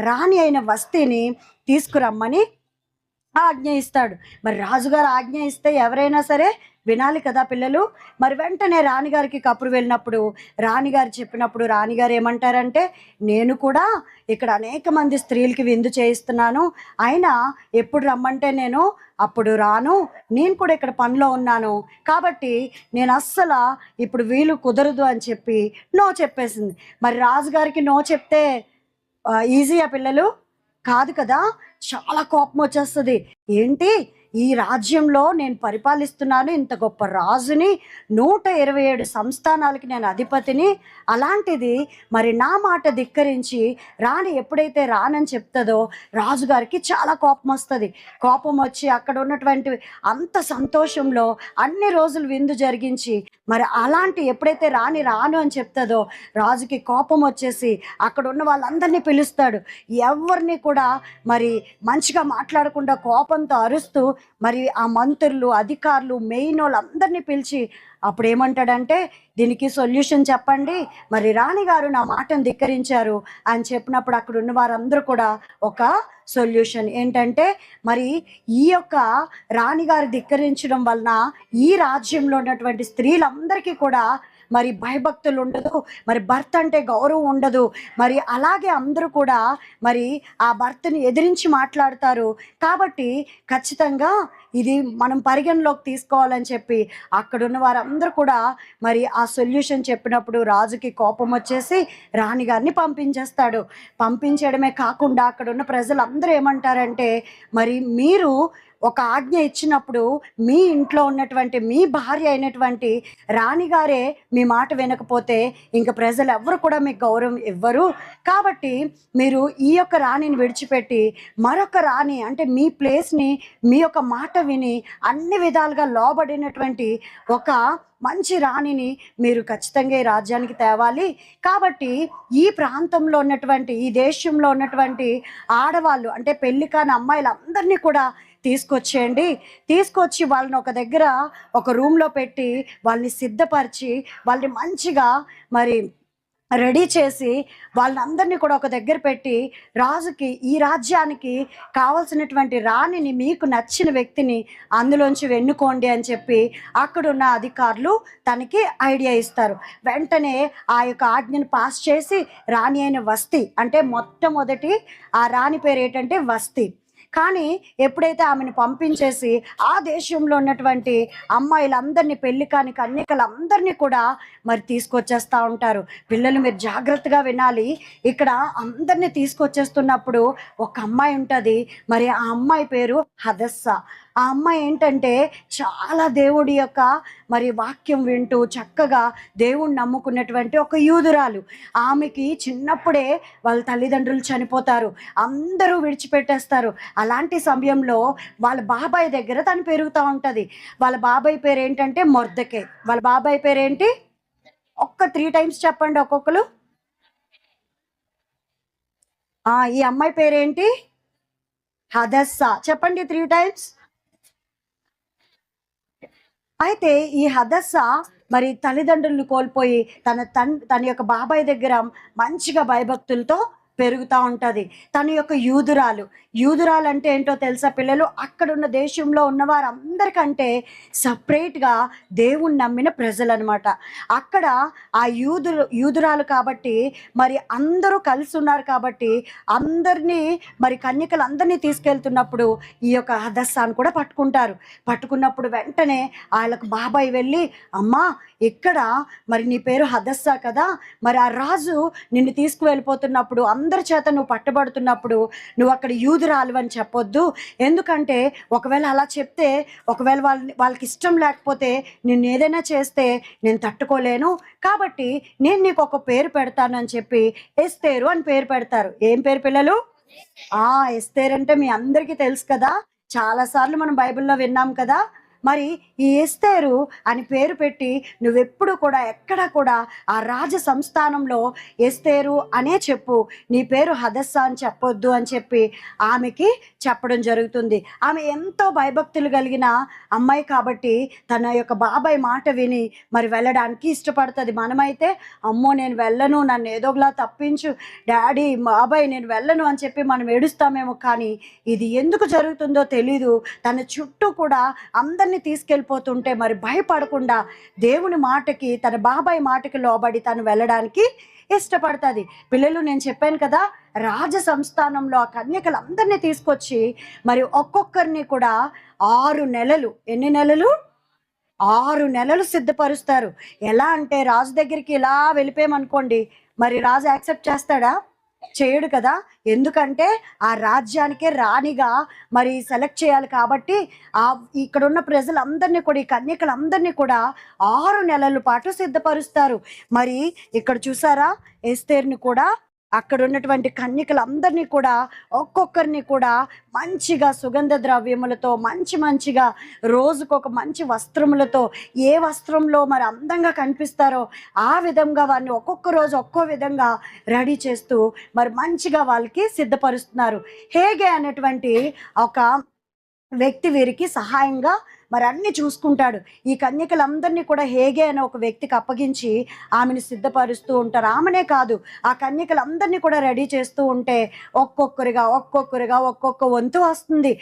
రాణి అయిన వస్తీని తీసుకురమ్మని ఆజ్ఞ ఇస్తాడు. మరి రాజుగారు ఆజ్ఞ ఇస్తే ఎవరైనా సరే వినాలి కదా పిల్లలు. మరి వెంటనే రాణిగారికి కబురు వెళ్ళినప్పుడు రాణిగారు చెప్పినప్పుడు రాణిగారు ఏమంటారంటే, నేను కూడా ఇక్కడ అనేక మంది స్త్రీలకి విందు చేయిస్తున్నాను, అయినా ఎప్పుడు రమ్మంటే నేను అప్పుడు రాను, నేను కూడా ఇక్కడ పనిలో ఉన్నాను కాబట్టి నేను అస్సలు ఇప్పుడు వీలు కుదరదు అని చెప్పి నో చెప్పేసింది. మరి రాజుగారికి నో చెప్తే ఈజీయా పిల్లలు? కాదు కదా. చాలా కోపం వచ్చేస్తుంది. ఏంటి ఈ రాజ్యంలో నేను పరిపాలిస్తున్నాను, ఇంత గొప్ప రాజుని, 127 సంస్థానాలకి నేను అధిపతిని. అలాంటిది మరి నా మాట ధిక్కరించి రాణి ఎప్పుడైతే రానని చెప్తుందో రాజుగారికి చాలా కోపం వస్తుంది. కోపం వచ్చి అక్కడ ఉన్నటువంటి అంత సంతోషంలో అన్ని రోజులు విందు జరిగించి మరి అలాంటి ఎప్పుడైతే రాణి రాను అని చెప్తుందో రాజుకి కోపం వచ్చేసి అక్కడ ఉన్న వాళ్ళందరినీ పిలుస్తాడు. ఎవరిని కూడా మరి మంచిగా మాట్లాడకుండా కోపంతో అరుస్తూ మరి ఆ మంత్రులు, అధికారులు, మెయిన్ వాళ్ళందరినీ పిలిచి అప్పుడు ఏమంటాడంటే, దీనికి సొల్యూషన్ చెప్పండి, మరి రాణిగారు నా మాటను ధిక్కరించారు అని చెప్పినప్పుడు అక్కడ ఉన్న వారందరూ కూడా ఒక సొల్యూషన్ ఏంటంటే, మరి ఈ యొక్క రాణిగారు ధిక్కరించడం వలన ఈ రాజ్యంలో ఉన్నటువంటి స్త్రీలందరికీ కూడా మరి భయభక్తులు ఉండదు, మరి భర్త అంటే గౌరవం ఉండదు, మరి అలాగే అందరూ కూడా మరి ఆ భర్తని ఎదిరించి మాట్లాడతారు. కాబట్టి ఖచ్చితంగా ఇది మనం పరిగణలోకి తీసుకోవాలని చెప్పి అక్కడున్న వారందరూ కూడా మరి ఆ సొల్యూషన్ చెప్పినప్పుడు రాజుకి కోపం వచ్చేసి రాణిగారిని పంపించేస్తాడు. పంపించడమే కాకుండా అక్కడున్న ప్రజలందరూ ఏమంటారంటే, మరి మీరు ఒక ఆజ్ఞ ఇచ్చినప్పుడు మీ ఇంట్లో ఉన్నటువంటి మీ భార్య అయినటువంటి రాణిగారే మీ మాట వినకపోతే ఇంక ప్రజలు ఎవరు కూడా మీకు గౌరవం ఇవ్వరు. కాబట్టి మీరు ఈ యొక్క రాణిని విడిచిపెట్టి మరొక రాణి అంటే మీ ప్లేస్ని, మీ యొక్క మాట విని అన్ని విధాలుగా లోబడినటువంటి ఒక మంచి రాణిని మీరు ఖచ్చితంగా ఈ రాజ్యానికి తేవాలి. కాబట్టి ఈ ప్రాంతంలో ఉన్నటువంటి, ఈ దేశంలో ఉన్నటువంటి ఆడవాళ్ళు అంటే పెళ్లి కాని అమ్మాయిలందరినీ కూడా తీసుకొచ్చేయండి. తీసుకొచ్చి వాళ్ళని ఒక దగ్గర ఒక రూమ్లో పెట్టి వాళ్ళని సిద్ధపరిచి వాళ్ళని మంచిగా మరి రెడీ చేసి వాళ్ళందరినీ కూడా ఒక దగ్గర పెట్టి రాజుకి, ఈ రాజ్యానికి కావాల్సినటువంటి రాణిని, మీకు నచ్చిన వ్యక్తిని అందులోంచి ఎన్నుకోండి అని చెప్పి అక్కడున్న అధికారులు తనకి ఐడియా ఇస్తారు. వెంటనే ఆ యొక్క ఆజ్ఞను పాస్ చేసి రాణి అయిన వస్తీ అంటే మొట్టమొదటి ఆ రాణి పేరు ఏంటంటే వస్తీ. కానీ ఎప్పుడైతే ఆమెను పంపించేసి ఆ దేశంలో ఉన్నటువంటి అమ్మాయిలందరినీ, పెళ్లి కాని కన్యకలందరినీ కూడా మరి తీసుకొచ్చేస్తూ ఉంటారు. పిల్లలు మీరు జాగ్రత్తగా వినాలి. ఇక్కడ అందరినీ తీసుకొచ్చేస్తున్నప్పుడు ఒక అమ్మాయి ఉంటుంది. మరి ఆ అమ్మాయి పేరు హదస్సా. ఆ అమ్మాయి ఏంటంటే చాలా దేవుడి యొక్క మరి వాక్యం వింటూ చక్కగా దేవుణ్ణి నమ్ముకున్నటువంటి ఒక యూదురాలు. ఆమెకి చిన్నప్పుడే వాళ్ళ తల్లిదండ్రులు చనిపోతారు, అందరూ విడిచిపెట్టేస్తారు. అలాంటి సమయంలో వాళ్ళ బాబాయ్ దగ్గర తను పెరుగుతూ ఉంటుంది. వాళ్ళ బాబాయ్ పేరు ఏంటంటే మొర్దెకై. వాళ్ళ బాబాయ్ పేరేంటి? ఒక్క 3 టైమ్స్ చెప్పండి ఒక్కొక్కరు. ఈ అమ్మాయి పేరేంటి? హదస్సా. చెప్పండి 3 టైమ్స్. అయితే ఈ హదస్సా మరి తల్లిదండ్రులను కోల్పోయి తన యొక్క బాబాయ్ దగ్గర మంచిగా భయభక్తులతో పెరుగుతూ ఉంటుంది. తన యొక్క యూదురాలు అంటే ఏంటో తెలుసా పిల్లలు? అక్కడున్న దేశంలో ఉన్న వారందరికంటే సపరేట్గా దేవుణ్ణి నమ్మిన ప్రజలు అనమాట. అక్కడ ఆ యూదురాలు కాబట్టి మరి అందరూ కలిసి ఉన్నారు కాబట్టి అందరినీ మరి కన్యకలందరినీ తీసుకెళ్తున్నప్పుడు ఈ యొక్క హదస్సాను కూడా పట్టుకున్నప్పుడు వెంటనే వాళ్ళకు బాబాయ్ వెళ్ళి, అమ్మా ఇక్కడ మరి నీ పేరు హదస్సా కదా, మరి ఆ రాజు నిన్ను తీసుకువెళ్ళిపోతున్నప్పుడు అందరి చేత నువ్వు పట్టబడుతున్నప్పుడు నువ్వు అక్కడ యూదురాలు అని చెప్పొద్దు. ఎందుకంటే ఒకవేళ అలా చెప్తే, ఒకవేళ వాళ్ళకి ఇష్టం లేకపోతే నిన్ను ఏదైనా చేస్తే నేను తట్టుకోలేను. కాబట్టి నేను నీకు ఒక పేరు పెడతానని చెప్పి ఎస్తేరు అని పేరు పెడతారు. ఏం పేరు పిల్లలు? ఎస్తేరు అంటే మీ అందరికీ తెలుసు కదా, చాలాసార్లు మనం బైబిల్లో విన్నాం కదా. మరి ఈ ఎస్తేరు అని పేరు పెట్టి నువ్వెప్పుడు కూడా ఎక్కడ కూడా ఆ రాజ సంస్థానంలో ఎస్తేరు అనే చెప్పు, నీ పేరు హదస్సా అని చెప్పొద్దు అని చెప్పి ఆమెకి చెప్పడం జరుగుతుంది. ఆమె ఎంతో భయభక్తులు కలిగిన అమ్మాయి కాబట్టి తన యొక్క బాబాయ్ మాట విని మరి వెళ్ళడానికి ఇష్టపడుతుంది. మనమైతే అమ్మో నేను వెళ్ళను, నన్ను ఏదోలా తప్పించు డాడీ, బాబాయ్ నేను వెళ్ళను అని చెప్పి మనం ఏడుస్తామేమో. కానీ ఇది ఎందుకు జరుగుతుందో తెలీదు. తన చుట్టూ కూడా అందరినీ తీసుకెళ్ళిపోతుంటే మరి భయపడకుండా దేవుని మాటకి, తన బాబాయ్ మాటకి లోబడి తను వెళ్ళడానికి ఇష్టపడుతుంది. పిల్లలు నేను చెప్పాను కదా, రాజ సంస్థానంలో ఆ కన్యకలందరినీ తీసుకొచ్చి మరి ఒక్కొక్కరిని కూడా 6 నెలలు, ఎన్ని నెలలు? 6 నెలలు సిద్ధపరుస్తారు. ఎలా అంటే రాజు దగ్గరికి ఇలా వెళ్ళిపోయామనుకోండి, మరి రాజు యాక్సెప్ట్ చేస్తాడా? చేయడు కదా. ఎందుకంటే ఆ రాజ్యానికే రాణిగా మరి సెలెక్ట్ చేయాలి కాబట్టి ఇక్కడ ఉన్న ప్రజలందరినీ కూడా, ఈ కన్యకలందరినీ కూడా 6 నెలల పాటు సిద్ధపరుస్తారు. మరి ఇక్కడ చూసారా, ఎస్తేరుని కూడా అక్కడ ఉన్నటువంటి కన్యకలందరినీ కూడా ఒక్కొక్కరిని కూడా మంచిగా సుగంధ ద్రవ్యములతో మంచిగా రోజుకొక మంచి వస్త్రములతో, ఏ వస్త్రంలో మరి అందంగా కనిపిస్తారో ఆ విధంగా వారిని ఒక్కొక్క రోజు ఒక్కో విధంగా రెడీ చేస్తూ మరి మంచిగా వాళ్ళకి సిద్ధపరుస్తున్నారు. హేగే అనేటువంటి ఒక వ్యక్తి వీరికి సహాయంగా మరి అన్ని చూసుకుంటాడు. ఈ కన్యకలందరినీ కూడా హేగే అనే ఒక వ్యక్తికి అప్పగించి ఆమెను సిద్ధపరుస్తూ ఉంటారు. ఆమెనే కాదు, ఆ కన్యకలందరినీ కూడా రెడీ చేస్తూ ఉంటే ఒక్కొక్కరిగా ఒక్కొక్క వంతు వస్తుంది.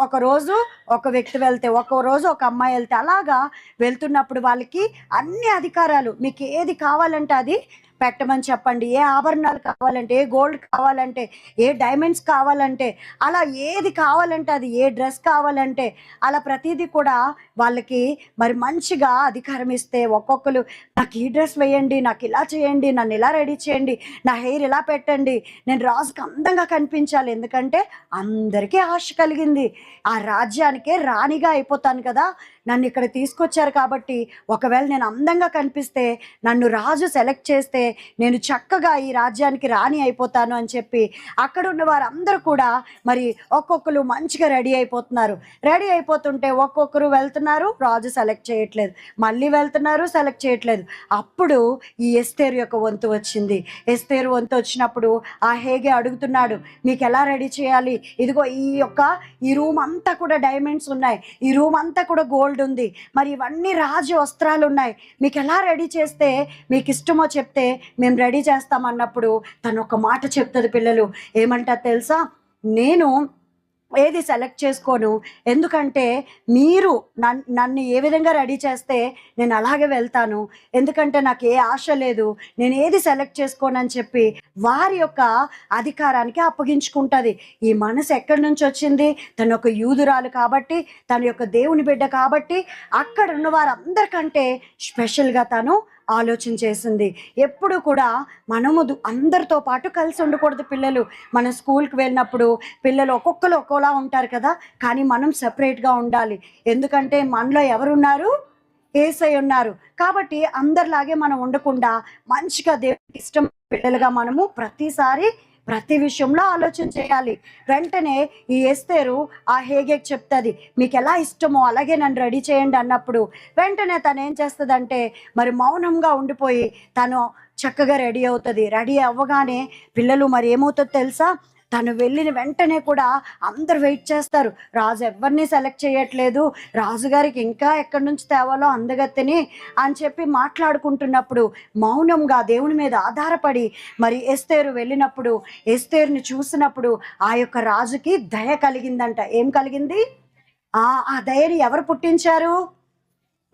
ఒక రోజు ఒక వ్యక్తి వెళ్తే, ఒక రోజు ఒక అమ్మాయి వెళ్తే, అలాగా వెళ్తున్నప్పుడు వాళ్ళకి అన్ని అధికారాలు, మీకు ఏది కావాలంటే అది పెట్టమని చెప్పండి, ఏ ఆభరణాలు కావాలంటే, ఏ గోల్డ్ కావాలంటే, ఏ డైమండ్స్ కావాలంటే, అలా ఏది కావాలంటే అది, ఏ డ్రెస్ కావాలంటే అలా ప్రతిదీ కూడా వాళ్ళకి మరి మంచిగా అధికారం ఇస్తే, ఒక్కొక్కరు నాకు ఈ డ్రెస్ వేయండి, నాకు ఇలా చేయండి, నన్ను ఇలా రెడీ చేయండి, నా హెయిర్ ఇలా పెట్టండి, నేను రాజుకి అందంగా కనిపించాలి. ఎందుకంటే అందరికీ ఆశ కలిగింది, ఆ రాజ్యానికే రాణిగా అయిపోతాను కదా, నన్ను ఇక్కడ తీసుకొచ్చారు కాబట్టి ఒకవేళ నేను అందంగా కనిపిస్తే, నన్ను రాజు సెలెక్ట్ చేస్తే నేను చక్కగా ఈ రాజ్యానికి రాణి అయిపోతాను అని చెప్పి అక్కడ ఉన్న వారందరూ కూడా మరి ఒక్కొక్కరు మంచిగా రెడీ అయిపోతున్నారు. రెడీ అయిపోతుంటే ఒక్కొక్కరు వెళ్తున్నారు, రాజు సెలెక్ట్ చేయట్లేదు, మళ్ళీ వెళ్తున్నారు, సెలెక్ట్ చేయట్లేదు. అప్పుడు ఈ ఎస్తేరు యొక్క వంతు వచ్చింది. ఎస్తేరు వంతు వచ్చినప్పుడు ఆ హేగే అడుగుతున్నాడు, మీకు ఎలా రెడీ చేయాలి, ఇదిగో ఈ రూమ్ అంతా కూడా డైమండ్స్ ఉన్నాయి, ఈ రూమ్ అంతా కూడా గోల్డ్ ఉంది, మరి ఇవన్నీ రాజు వస్త్రాలు ఉన్నాయి, మీకు ఎలా రెడీ చేస్తే మీకు ఇష్టమో చెప్తే మేము రెడీ చేస్తామన్నప్పుడు తను ఒక మాట చెప్తుంది. పిల్లలు ఏమంటారు తెలుసా, నేను ఏది సెలెక్ట్ చేసుకోను, ఎందుకంటే మీరు నన్ను ఏ విధంగా రెడీ చేస్తే నేను అలాగే వెళ్తాను, ఎందుకంటే నాకు ఏ ఆశ లేదు, నేను ఏది సెలెక్ట్ చేసుకోనని చెప్పి వారి యొక్క అధికారానికి అప్పగించుకుంటుంది. ఈ మనసు ఎక్కడి నుంచి వచ్చింది, తను ఒక యూదురాలు కాబట్టి, తన యొక్క దేవుని బిడ్డ కాబట్టి అక్కడ ఉన్న వారందరికంటే స్పెషల్గా తను ఆలోచన చేసింది. ఎప్పుడు కూడా మనము అందరితో పాటు కలిసి ఉండకూడదు. పిల్లలు మనం స్కూల్కి వెళ్ళినప్పుడు పిల్లలు ఒక్కొక్కరు ఒక్కోలా ఉంటారు కదా, కానీ మనం సెపరేట్గా ఉండాలి. ఎందుకంటే మనలో ఎవరున్నారు, యేసయ్య ఉన్నారు కాబట్టి అందరిలాగే మనం ఉండకుండా మంచిగా దేవునికి ఇష్టం పిల్లలుగా మనము ప్రతి విషయంలో ఆలోచన చేయాలి. వెంటనే ఈ ఎస్తేరు ఆ హేగేకి చెప్తుంది, మీకు ఎలా ఇష్టమో అలాగే నన్ను రెడీ చేయండి అన్నప్పుడు వెంటనే తను ఏం చేస్తుందంటే మరి మౌనంగా ఉండిపోయి తను చక్కగా రెడీ అవుతుంది. రెడీ అవ్వగానే పిల్లలు మరి ఏమవుతుందో తెలుసా, తను వెళ్ళిన వెంటనే కూడా అందరు వెయిట్ చేస్తారు, రాజు ఎవరిని సెలెక్ట్ చేయట్లేదు, రాజుగారికి ఇంకా ఎక్కడి నుంచి తేవాలో అందగత్తెని అని చెప్పి మాట్లాడుకుంటున్నప్పుడు మౌనంగా దేవుని మీద ఆధారపడి మరి ఎస్తేరు వెళ్ళినప్పుడు, ఎస్తేరుని చూసినప్పుడు ఆ యొక్క రాజుకి దయ కలిగిందంట. ఏం కలిగింది, ఆ దయని ఎవరు పుట్టించారు,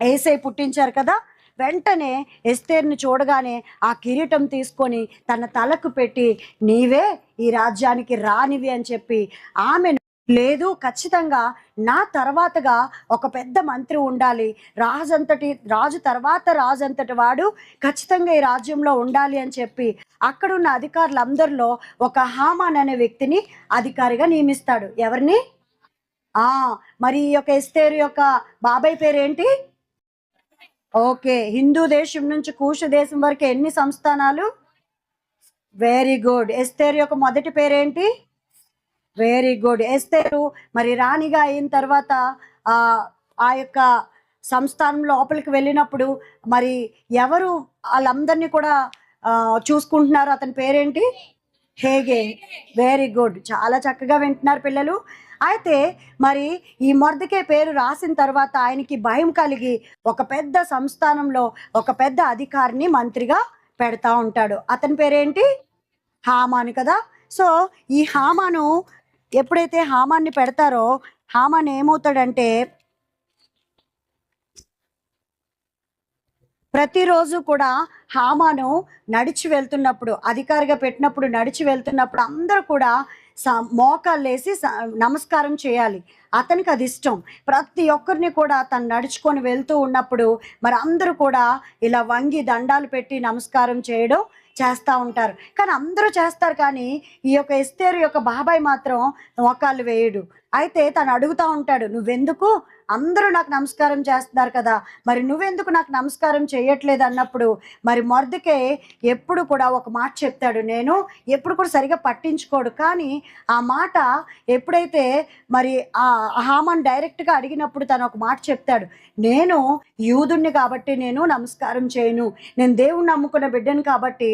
యేసయ్య పుట్టించారు కదా. వెంటనే ఎస్తేరుని చూడగానే ఆ కిరీటం తీసుకొని తన తలకు పెట్టి, నీవే ఈ రాజ్యానికి రానివి అని చెప్పి ఆమెను, లేదు ఖచ్చితంగా నా తర్వాతగా ఒక పెద్ద మంత్రి ఉండాలి, రాజు తర్వాత రాజంతటి వాడు ఖచ్చితంగా ఈ రాజ్యంలో ఉండాలి అని చెప్పి అక్కడున్న అధికారులందరిలో ఒక హామాన్ అనే వ్యక్తిని అధికారిగా నియమిస్తాడు. ఎవరిని, మరి ఈ యొక్క ఎస్తేరు యొక్క బాబాయ్ పేరేంటి, ఓకే, హిందూ దేశం నుంచి కూషు దేశం వరకు ఎన్ని సంస్థానాలు, వెరీ గుడ్. ఎస్తేరు యొక్క మొదటి పేరేంటి, వెరీ గుడ్. ఎస్తేరు మరి రాణిగా అయిన తర్వాత ఆ యొక్క సంస్థానం లోపలికి వెళ్ళినప్పుడు మరి ఎవరు వాళ్ళందరినీ కూడా చూసుకుంటున్నారు, అతని పేరేంటి, హేగే. వెరీ గుడ్, చాలా చక్కగా వింటున్నారు పిల్లలు. అయితే మరి ఈ మొర్దెకై పేరు రాసిన తర్వాత ఆయనకి భయం కలిగి ఒక పెద్ద సంస్థానంలో ఒక పెద్ద అధికారిని మంత్రిగా పెడతా ఉంటాడు. అతని పేరేంటి, హామాను కదా. సో ఈ హామాను ఎప్పుడైతే హామాన్ని పెడతారో హామాన్ ఏమవుతాడంటే ప్రతిరోజు కూడా హామాను నడిచి వెళ్తున్నప్పుడు, అధికారిగా పెట్టినప్పుడు నడిచి వెళ్తున్నప్పుడు అందరూ కూడా మోకాళ్ళు వేసి నమస్కారం చేయాలి. అతనికి అది ఇష్టం. ప్రతి ఒక్కరిని కూడా తను నడుచుకొని వెళ్తూ ఉన్నప్పుడు మరి అందరూ కూడా ఇలా వంగి దండాలు పెట్టి నమస్కారం చేయడం చేస్తూ ఉంటారు. కానీ అందరూ చేస్తారు, కానీ ఈ యొక్క ఎస్తేరు యొక్క బాబాయ్ మాత్రం మోకాళ్ళు వేయడు. అయితే తను అడుగుతూ ఉంటాడు, నువ్వెందుకు, అందరూ నాకు నమస్కారం చేస్తున్నారు కదా, మరి నువ్వెందుకు నాకు నమస్కారం చేయట్లేదు అన్నప్పుడు మరి మొర్దెకై ఎప్పుడు కూడా ఒక మాట చెప్తాడు, నేను ఎప్పుడు కూడా సరిగా పట్టించుకోడు. కానీ ఆ మాట ఎప్పుడైతే మరి ఆ హామాన్ డైరెక్ట్గా అడిగినప్పుడు తను ఒక మాట చెప్తాడు, నేను యూదుణ్ణి కాబట్టి నేను నమస్కారం చేయను, నేను దేవుణ్ణి నమ్ముకున్న బిడ్డను కాబట్టి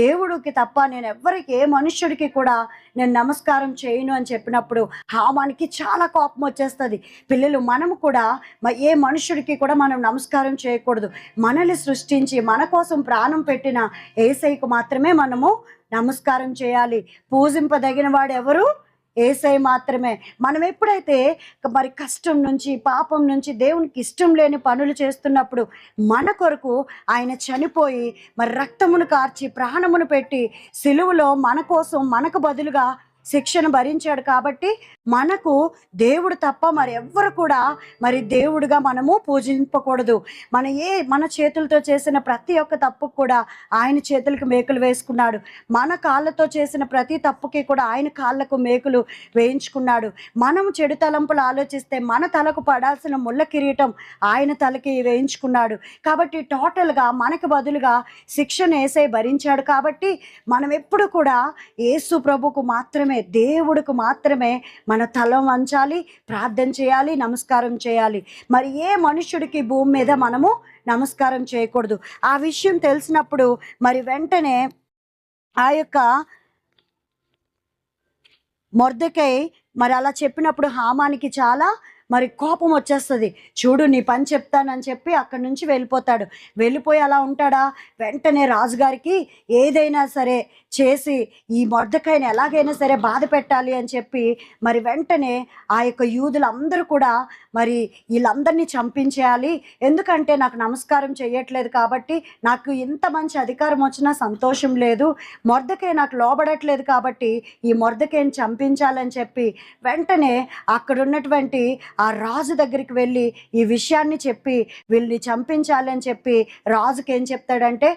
దేవుడికి తప్ప నేను ఎవ్వరికి, ఏ మనుష్యుడికి కూడా నేను నమస్కారం చేయను అని చెప్పినప్పుడు హామానికి చాలా కోపం వచ్చేస్తుంది. పిల్లలు, మనము కూడా ఏ మనుషుడికి కూడా మనం నమస్కారం చేయకూడదు. మనల్ని సృష్టించి మన కోసం ప్రాణం పెట్టిన యేసయ్యకు మాత్రమే మనము నమస్కారం చేయాలి. పూజింపదగిన వాడు ఎవరు? యేసయ్య మాత్రమే. మనం ఎప్పుడైతే మరి కష్టం నుంచి, పాపం నుంచి, దేవునికి ఇష్టం లేని పనులు చేస్తున్నప్పుడు మన కొరకు ఆయన చనిపోయి మరి రక్తమును కార్చి ప్రాణమును పెట్టి సిలువలో మన కోసం మనకు బదులుగా శిక్షను భరించాడు. కాబట్టి మనకు దేవుడు తప్ప మరి ఎవ్వరు కూడా మరి దేవుడిగా మనము పూజింపకూడదు. మన చేతులతో చేసిన ప్రతి ఒక్క తప్పుకు కూడా ఆయన చేతులకు మేకులు వేసుకున్నాడు. మన కాళ్ళతో చేసిన ప్రతి తప్పుకి కూడా ఆయన కాళ్ళకు మేకులు వేయించుకున్నాడు. మనం చెడు తలంపులు ఆలోచిస్తే మన తలకు పడాల్సిన ముళ్ళ కిరీటం ఆయన తలకి వేయించుకున్నాడు. కాబట్టి టోటల్గా మనకు బదులుగా శిక్షను యేసయ్య భరించాడు. కాబట్టి మనం ఎప్పుడు కూడా యేసు ప్రభుకు మాత్రమే, దేవుడికి మాత్రమే మన తల వంచాలి, ప్రార్థన చేయాలి, నమస్కారం చేయాలి. మరి ఏ మనుష్యుడికి భూమి మీద మనము నమస్కారం చేయకూడదు. ఆ విషయం తెలిసినప్పుడు మరి వెంటనే ఆ యొక్క మొర్దెకై మరి అలా చెప్పినప్పుడు హామానికి చాలా మరి కోపం వచ్చేస్తుంది. చూడు, నీ పని చెప్తానని చెప్పి అక్కడి నుంచి వెళ్ళిపోతాడు. వెళ్ళిపోయి అలా ఉంటాడా? వెంటనే రాజుగారికి ఏదైనా సరే చేసి ఈ మొర్దెకైని ఎలాగైనా సరే బాధ పెట్టాలి అని చెప్పి మరి వెంటనే ఆ యొక్క యూదులందరూ కూడా మరి వీళ్ళందరినీ చంపించేయాలి, ఎందుకంటే నాకు నమస్కారం చేయట్లేదు కాబట్టి, నాకు ఇంత మంచి అధికారం వచ్చినా సంతోషం లేదు, మొర్దెకై నాకు లోబడట్లేదు కాబట్టి ఈ మొర్దెకైని చంపించాలని చెప్పి వెంటనే అక్కడ ఉన్నటువంటి ఆ రాజు దగ్గరికి వెళ్ళి ఈ విషయాన్ని చెప్పి వీళ్ళని చంపించాలి అని చెప్పి రాజుకి ఏం చెప్తాడంటే,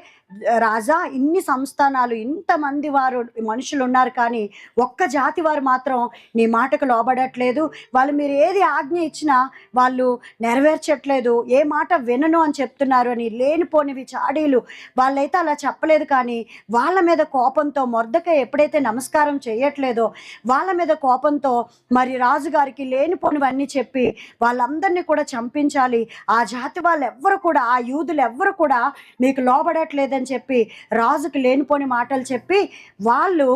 రాజా, ఇన్ని సంస్థానాలు, ఇంతమంది వారు మనుషులు ఉన్నారు, కానీ ఒక్క జాతి వారు మాత్రం నీ మాటకు లోబడట్లేదు, వాళ్ళు మీరు ఏది ఆజ్ఞ ఇచ్చినా వాళ్ళు నెరవేర్చట్లేదు, ఏ మాట వినను అని చెప్తున్నారు అని లేనిపోనివి చాడీలు. వాళ్ళైతే అలా చెప్పలేదు, కానీ వాళ్ళ మీద కోపంతో మొర్దెకై ఎప్పుడైతే నమస్కారం చేయట్లేదో వాళ్ళ మీద కోపంతో మరి రాజుగారికి లేనిపోనివన్నీ చెప్పి వాళ్ళందరినీ కూడా చంపించాలి, ఆ జాతి వాళ్ళు ఎవ్వరు కూడా, ఆ యూదులు ఎవ్వరు కూడా మీకు లోబడట్లేదు అని చెప్పి రాజుకి లేనిపోని మాటలు చెప్పి వాళ్ళు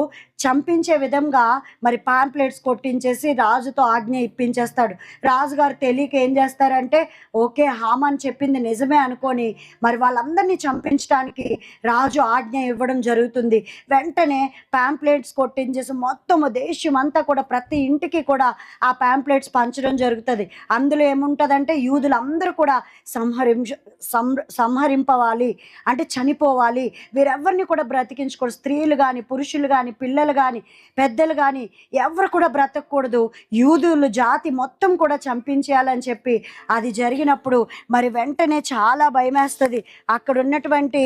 చంపించే విధంగా మరి పాంప్లెట్స్ కొట్టించేసి రాజుతో ఆజ్ఞ ఇప్పించేస్తాడు. రాజుగారు తెలియక ఏం చేస్తారంటే, ఓకే హామాన్ చెప్పింది నిజమే అనుకొని మరి వాళ్ళందరినీ చంపించడానికి రాజు ఆజ్ఞ ఇవ్వడం జరుగుతుంది. వెంటనే పాంప్లెట్స్ కొట్టించేసి మొత్తం దేశం అంతా కూడా ప్రతి ఇంటికి కూడా ఆ పాంప్లెట్స్ పంచడం జరుగుతుంది. అందులో ఏముంటుందంటే, యూదులందరూ కూడా సంహరింపవాలి, అంటే చనిపోవాలి, వీరెవ్వరిని కూడా బ్రతికించుకోరు, స్త్రీలు కానీ, పురుషులు కానీ, పిల్లలు కానీ, పెద్దలు కానీ ఎవరు కూడా బ్రతకూడదు, యూదులు జాతి మొత్తం కూడా చంపించేయాలని చెప్పి అది జరిగినప్పుడు మరి వెంటనే చాలా భయమేస్తుంది. అక్కడ ఉన్నటువంటి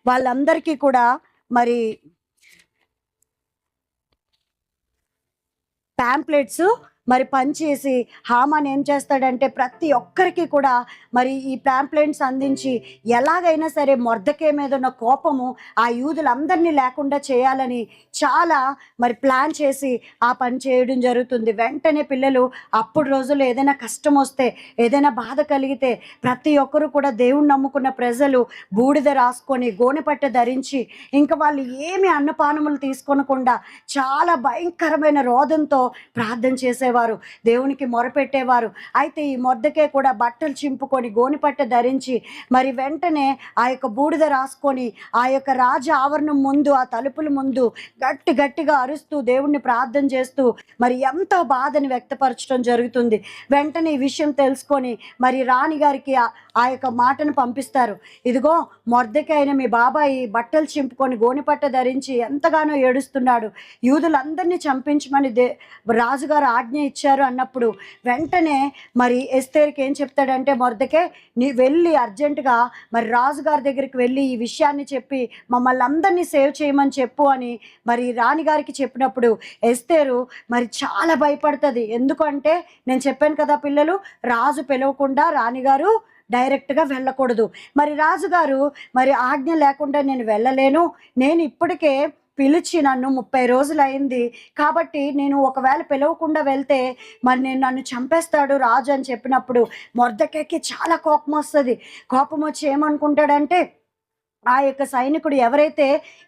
వాళ్ళందరికీ కూడా మరి పాంప్లెట్స్ మరి పనిచేసి హామాన్ ఏం చేస్తాడంటే ప్రతి ఒక్కరికి కూడా మరి ఈ పాంప్లెట్స్ అందించి ఎలాగైనా సరే మొర్దెకై మీద ఉన్న కోపము ఆ యూదులందరినీ లేకుండా చేయాలని చాలా మరి ప్లాన్ చేసి ఆ పని చేయడం జరుగుతుంది. వెంటనే పిల్లలు, అప్పుడు రోజుల్లో ఏదైనా కష్టం వస్తే, ఏదైనా బాధ కలిగితే ప్రతి ఒక్కరు కూడా దేవుణ్ణి నమ్ముకున్న ప్రజలు బూడిద రాసుకొని గోనెపట్ట ధరించి ఇంకా వాళ్ళు ఏమి అన్నపానములు తీసుకోనకుండా చాలా భయంకరమైన రోదంతో ప్రార్థన చేసేవారు, దేవునికి మొరపెట్టేవారు. అయితే ఈ మొర్దెకై కూడా బట్టలు చింపుకొని గోనెపట్ట ధరించి మరి వెంటనే ఆ యొక్క బూడిద రాసుకొని ఆ యొక్క రాజ ఆవరణం ముందు, ఆ తలుపుల ముందు గట్టిగా అరుస్తూ దేవుణ్ణి ప్రార్థన చేస్తూ మరి ఎంతో బాధని వ్యక్తపరచడం జరుగుతుంది. వెంటనే ఈ విషయం తెలుసుకొని మరి రాణిగారికి ఆ యొక్క మాటను పంపిస్తారు. ఇదిగో మొర్దెకైన మీ బాబాయి బట్టలు చింపుకొని గోనెపట్ట ధరించి ఎంతగానో ఏడుస్తున్నాడు, యూదులందరినీ చంపించమని రాజుగారు ఆజ్ఞ ఇచ్చారు అన్నప్పుడు వెంటనే మరి ఎస్తేరుకి ఏం చెప్తాడంటే, మొర్దెకై నీ వెళ్ళి అర్జెంటుగా మరి రాజుగారి దగ్గరికి వెళ్ళి ఈ విషయాన్ని చెప్పి మమ్మల్ని అందరినీ సేవ్ చేయమని చెప్పు అని మరి రాణిగారికి చెప్పినప్పుడు ఎస్తేరు మరి చాలా భయపడుతుంది. ఎందుకంటే నేను చెప్పాను కదా పిల్లలు, రాజు పిలవకుండా రాణిగారు డైరెక్ట్గా వెళ్ళకూడదు. మరి రాజుగారు మరి ఆజ్ఞ లేకుండా నేను వెళ్ళలేను, నేను ఇప్పటికే పిలిచి నన్ను 30 రోజులు అయింది కాబట్టి నేను ఒకవేళ పిలవకుండా వెళ్తే మరి నన్ను చంపేస్తాడు రాజు అని చెప్పినప్పుడు మొర్దెకైకి చాలా కోపం వస్తుంది. కోపం వచ్చి ఏమనుకుంటాడంటే, ఆ యొక్క సైనికుడు ఎవరైతే